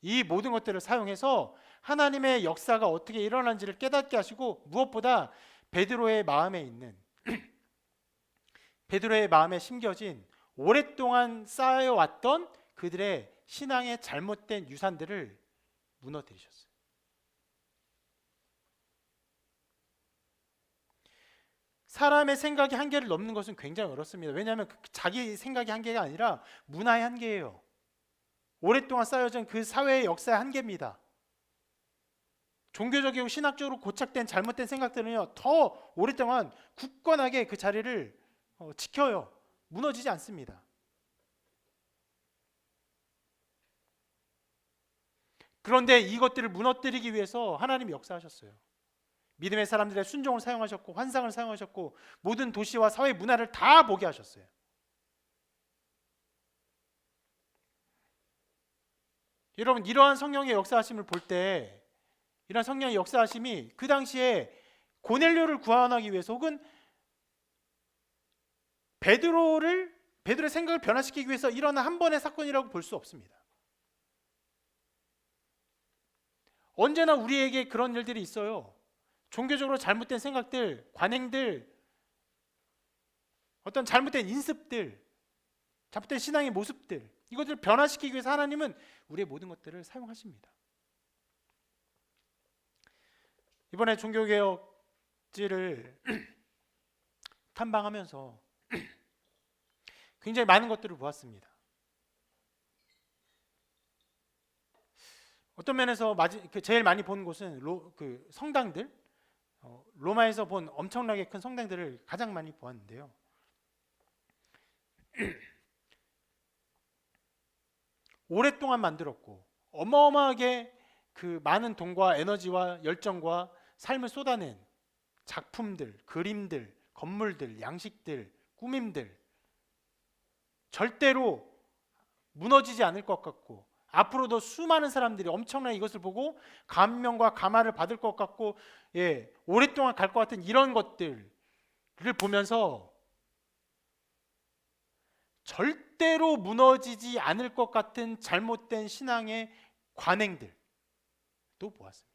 이 모든 것들을 사용해서 하나님의 역사가 어떻게 일어난지를 깨닫게 하시고 무엇보다 베드로의 마음에 있는 베드로의 마음에 심겨진 오랫동안 쌓여왔던 그들의 신앙의 잘못된 유산들을 무너뜨리셨어요. 사람의 생각이 한계를 넘는 것은 굉장히 어렵습니다. 왜냐하면 자기 생각이 한계가 아니라 문화의 한계예요. 오랫동안 쌓여진 그 사회의 역사의 한계입니다. 종교적이고 신학적으로 고착된 잘못된 생각들은요, 더 오랫동안 굳건하게 그 자리를 지켜요. 무너지지 않습니다. 그런데 이것들을 무너뜨리기 위해서 하나님이 역사하셨어요. 믿음의 사람들의 순종을 사용하셨고 환상을 사용하셨고 모든 도시와 사회 문화를 다 보게 하셨어요. 여러분, 이러한 성령의 역사하심을 볼 때, 이러한 성령의 역사하심이 그 당시에 고넬료를 구원하기 위해서 혹은 베드로의 생각을 변화시키기 위해서 일어난 한 번의 사건이라고 볼 수 없습니다. 언제나 우리에게 그런 일들이 있어요. 종교적으로 잘못된 생각들, 관행들, 어떤 잘못된 인습들, 잘못된 신앙의 모습들, 이것들을 변화시키기 위해서 하나님은 우리의 모든 것들을 사용하십니다. 이번에 종교개혁지를 탐방하면서 굉장히 많은 것들을 보았습니다. 어떤 면에서 제일 많이 본 곳은 성당들, 로마에서 본 엄청나게 큰 성당들을 가장 많이 보았는데요. 오랫동안 만들었고 어마어마하게 그 많은 돈과 에너지와 열정과 삶을 쏟아낸 작품들, 그림들, 건물들, 양식들, 꾸밈들, 절대로 무너지지 않을 것 같고 앞으로도 수많은 사람들이 엄청나게 이것을 보고 감명과 감화를 받을 것 같고, 오랫동안 갈 것 같은 이런 것들을 보면서 절대로 무너지지 않을 것 같은 잘못된 신앙의 관행들도 보았습니다.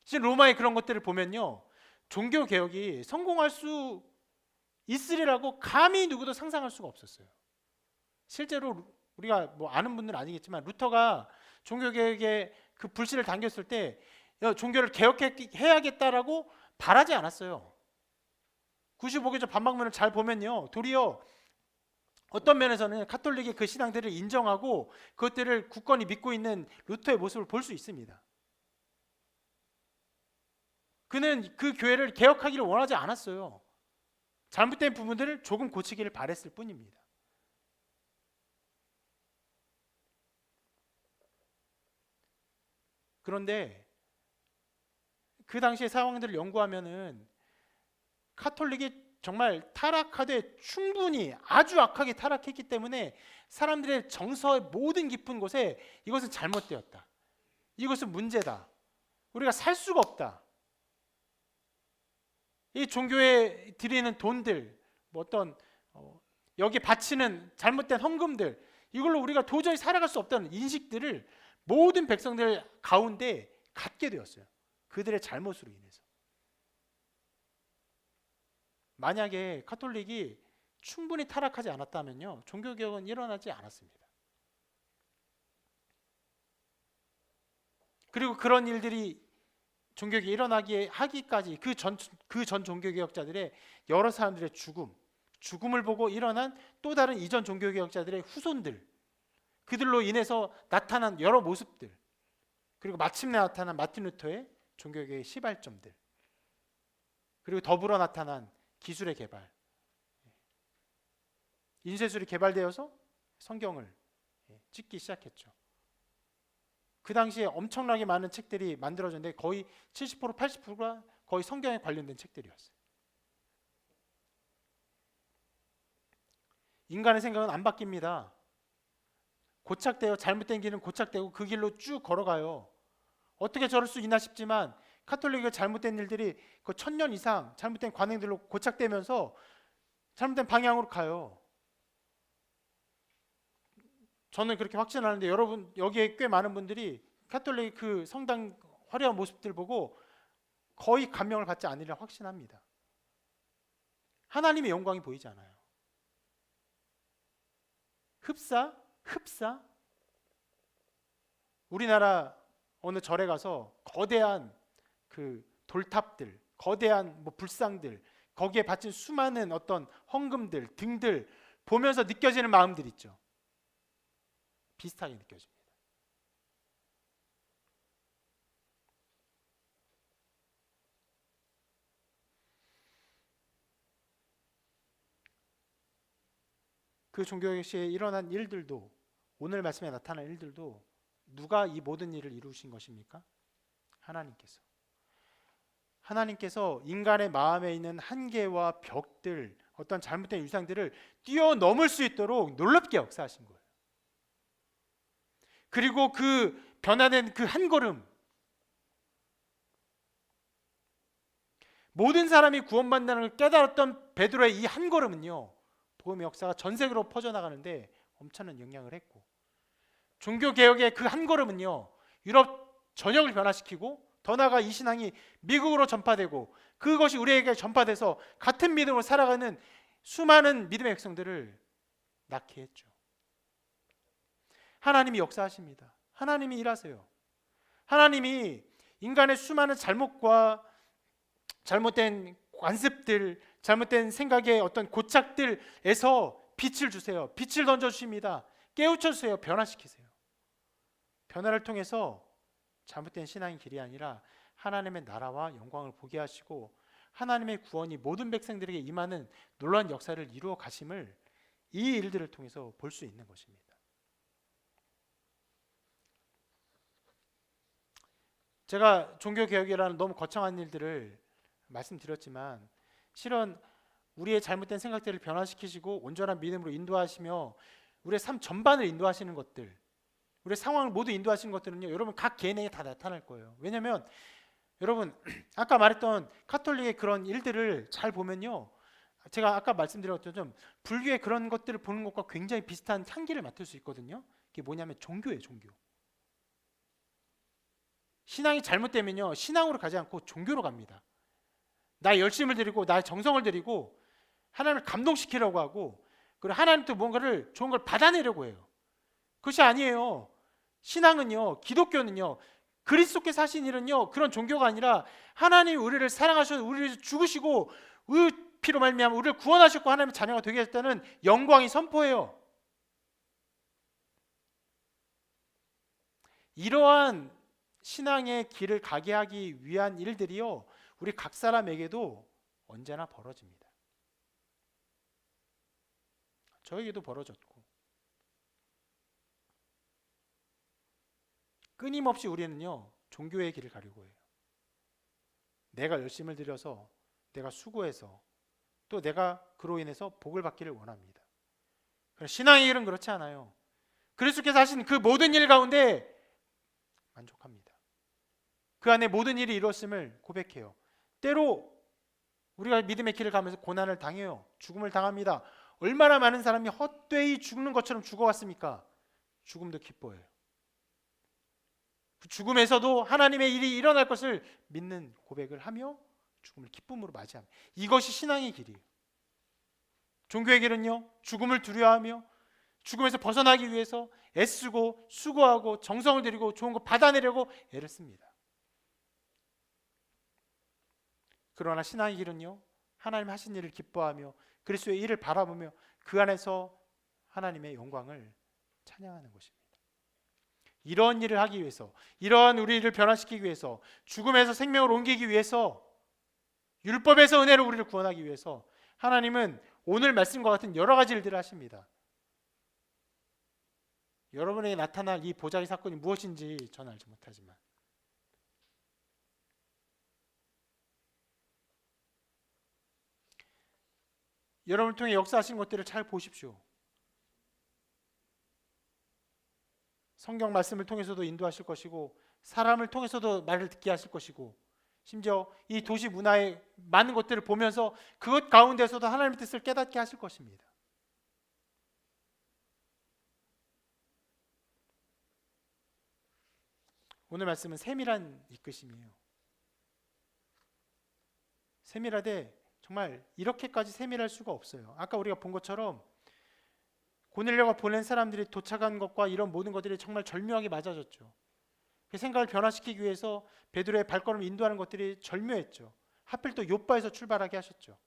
실제 로마의 그런 것들을 보면요, 종교 개혁이 성공할 수 있으리라고 감히 누구도 상상할 수가 없었어요. 실제로 우리가 뭐 아는 분들은 아니겠지만 루터가 종교개혁에 그 불씨를 당겼을 때 종교를 개혁해야겠다라고 바라지 않았어요. 95개조 반박문을 잘 보면요, 도리어 어떤 면에서는 카톨릭의 그 신앙들을 인정하고 그것들을 굳건히 믿고 있는 루터의 모습을 볼 수 있습니다. 그는 그 교회를 개혁하기를 원하지 않았어요. 잘못된 부분들을 조금 고치기를 바랬을 뿐입니다. 그런데 그 당시의 상황들을 연구하면은 카톨릭이 정말 타락하되 충분히 아주 악하게 타락했기 때문에 사람들의 정서의 모든 깊은 곳에 이것은 잘못되었다, 이것은 문제다, 우리가 살 수가 없다, 이 종교에 드리는 돈들, 뭐 어떤 여기 바치는 잘못된 헌금들, 이걸로 우리가 도저히 살아갈 수 없다는 인식들을 모든 백성들 가운데 갖게 되었어요. 그들의 잘못으로 인해서. 만약에 카톨릭이 충분히 타락하지 않았다면요, 종교개혁은 일어나지 않았습니다. 그리고 그런 일들이 종교개혁이 일어나기에 하기까지 그 전 종교개혁자들의 여러 사람들의 죽음을 보고 일어난 또 다른 이전 종교개혁자들의 후손들, 그들로 인해서 나타난 여러 모습들, 그리고 마침내 나타난 마틴 루터의 종교개혁의 시발점들, 그리고 더불어 나타난 기술의 개발, 인쇄술이 개발되어서 성경을 찍기 시작했죠. 그 당시에 엄청나게 많은 책들이 만들어졌는데 거의 70% 80%가 거의 성경에 관련된 책들이었어요. 인간의 생각은 안 바뀝니다. 고착되어 잘못된 길은 고착되고 그 길로 쭉 걸어가요. 어떻게 저럴 수 있나 싶지만 카톨릭의 잘못된 일들이 그 1000년 이상 잘못된 관행들로 고착되면서 잘못된 방향으로 가요. 저는 그렇게 확신하는데 여러분 여기에 꽤 많은 분들이 카톨릭 그 성당 화려한 모습들 보고 거의 감명을 받지 않으리라 확신합니다. 하나님의 영광이 보이지 않아요. 흡사. 우리나라 어느 절에 가서 거대한 그 돌탑들, 거대한 뭐 불상들, 거기에 바친 수많은 어떤 헌금들, 등들 보면서 느껴지는 마음들 있죠. 비슷하게 느껴집니다. 그 종교 시에 일어난 일들도, 오늘 말씀에 나타난 일들도 누가 이 모든 일을 이루신 것입니까? 하나님께서. 하나님께서 인간의 마음에 있는 한계와 벽들, 어떤 잘못된 유상들을 뛰어넘을 수 있도록 놀랍게 역사하신 거예요. 그리고 그 변화된 그 한 걸음, 모든 사람이 구원받는다는 걸 깨달았던 베드로의 이 한 걸음은요, 복음의 역사가 전 세계로 퍼져나가는데 엄청난 영향을 했고, 종교개혁의 그 한 걸음은요, 유럽 전역을 변화시키고, 더 나아가 이 신앙이 미국으로 전파되고, 그것이 우리에게 전파돼서 같은 믿음으로 살아가는 수많은 믿음의 백성들을 낳게 했죠. 하나님이 역사하십니다. 하나님이 일하세요. 하나님이 인간의 수많은 잘못과 잘못된 관습들, 잘못된 생각의 어떤 고착들에서 빛을 주세요. 빛을 던져주십니다. 깨우쳐주세요. 변화시키세요. 변화를 통해서 잘못된 신앙의 길이 아니라 하나님의 나라와 영광을 보게 하시고, 하나님의 구원이 모든 백성들에게 임하는 놀라운 역사를 이루어 가심을 이 일들을 통해서 볼 수 있는 것입니다. 제가 종교개혁이라는 너무 거창한 일들을 말씀드렸지만, 실은 우리의 잘못된 생각들을 변화시키시고 온전한 믿음으로 인도하시며 우리의 삶 전반을 인도하시는 것들, 우리의 상황을 모두 인도하시는 것들은요, 여러분 각 개인에게 다 나타날 거예요. 왜냐하면 여러분 아까 말했던 카톨릭의 그런 일들을 잘 보면요, 제가 아까 말씀드렸던 좀 불교의 그런 것들을 보는 것과 굉장히 비슷한 향기를 맡을 수 있거든요. 그게 뭐냐면 종교예요. 종교. 신앙이 잘못되면요, 신앙으로 가지 않고 종교로 갑니다. 나의 열심을 드리고 나의 정성을 드리고 하나님을 감동시키려고 하고, 그리고 하나님도 뭔가를 좋은 걸 받아내려고 해요. 그것이 아니에요. 신앙은요, 기독교는요, 그리스도께서 하신 일은요, 그런 종교가 아니라 하나님이 우리를 사랑하셔서 우리를 죽으시고 우리 피로 말미암아 우리를 구원하셨고 하나님의 자녀가 되게 했다는 영광이 선포해요. 이러한 신앙의 길을 가게 하기 위한 일들이요, 우리 각 사람에게도 언제나 벌어집니다. 저에게도 벌어졌고, 끊임없이 우리는요, 종교의 길을 가려고 해요. 내가 열심을 들여서, 내가 수고해서, 또 내가 그로 인해서 복을 받기를 원합니다. 신앙의 길은 그렇지 않아요. 그리스도께서 하신 그 모든 일 가운데 만족합니다. 그 안에 모든 일이 이루어짐을 고백해요. 때로 우리가 믿음의 길을 가면서 고난을 당해요. 죽음을 당합니다. 얼마나 많은 사람이 헛되이 죽는 것처럼 죽어왔습니까? 죽음도 기뻐해요. 그 죽음에서도 하나님의 일이 일어날 것을 믿는 고백을 하며 죽음을 기쁨으로 맞이합니다. 이것이 신앙의 길이에요. 종교의 길은요, 죽음을 두려워하며 죽음에서 벗어나기 위해서 애쓰고 수고하고 정성을 들이고 좋은 거 받아내려고 애를 씁니다. 그러나 신앙의 길은요, 하나님 하신 일을 기뻐하며 그리스도의 일을 바라보며 그 안에서 하나님의 영광을 찬양하는 것입니다. 이런 일을 하기 위해서, 이러한 우리를 변화시키기 위해서, 죽음에서 생명으로 옮기기 위해서, 율법에서 은혜로 우리를 구원하기 위해서 하나님은 오늘 말씀과 같은 여러 가지 일들을 하십니다. 여러분에게 나타날 이 보자기 사건이 무엇인지 저는 알지 못하지만, 여러분을 통해 역사하신 것들을 잘 보십시오. 성경 말씀을 통해서도 인도하실 것이고, 사람을 통해서도 말을 듣게 하실 것이고, 심지어 이 도시 문화의 많은 것들을 보면서 그것 가운데서도 하나님의 뜻을 깨닫게 하실 것입니다. 오늘 말씀은 세밀한 이끄심이에요. 세밀하되 정말 이렇게까지 세밀할 수가 없어요. 아까 우리가 본 것처럼 고넬료가 보낸 사람들이 도착한 것과 이런 모든 것들이 정말 절묘하게 맞아졌죠. 그 생각을 변화시키기 위해서 베드로의 발걸음을 인도하는 것들이 절묘했죠. 하필 또 욥바에서 출발하게 하셨죠.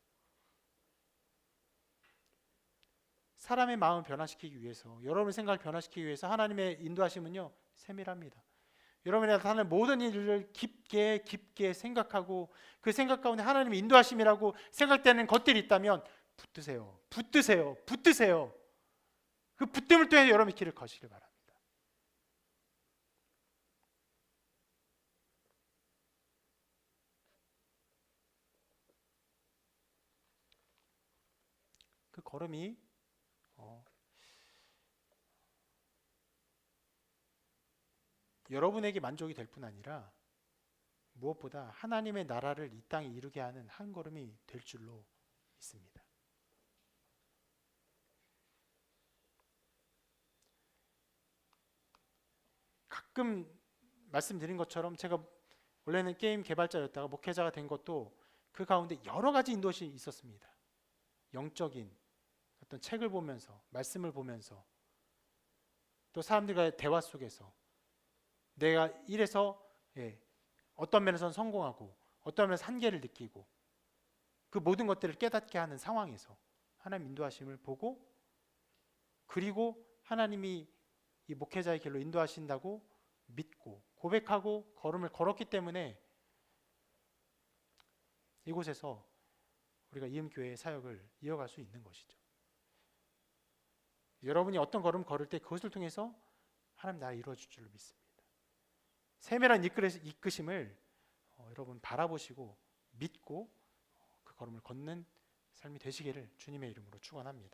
사람의 마음을 변화시키기 위해서, 여러분의 생각을 변화시키기 위해서 하나님의 인도하심은요 세밀합니다. 여러분이 나타나는 모든 일을 깊게 생각하고 그 생각 가운데 하나님의 인도하심이라고 생각되는 것들이 있다면 붙드세요. 그 붙듦을 통해 여러분의 길을 거시길 바랍니다. 그 걸음이 여러분에게 만족이 될 뿐 아니라 무엇보다 하나님의 나라를 이 땅에 이루게 하는 한 걸음이 될 줄로 믿습니다. 가끔 말씀드린 것처럼 제가 원래는 게임 개발자였다가 목회자가 된 것도 그 가운데 여러 가지 인도시 있었습니다. 영적인 어떤 책을 보면서, 말씀을 보면서, 또 사람들과의 대화 속에서 내가 이래서 어떤 면에서는 성공하고 어떤 면에서 한계를 느끼고 그 모든 것들을 깨닫게 하는 상황에서 하나님 인도하심을 보고, 그리고 하나님이 이 목회자의 길로 인도하신다고 믿고 고백하고 걸음을 걸었기 때문에 이곳에서 우리가 이음교회의 사역을 이어갈 수 있는 것이죠. 여러분이 어떤 걸음 걸을 때 그것을 통해서 하나님 나라 이루어질 줄로 믿습니다. 세밀한 이끄심을 여러분 바라보시고 믿고 그 걸음을 걷는 삶이 되시기를 주님의 이름으로 축원합니다.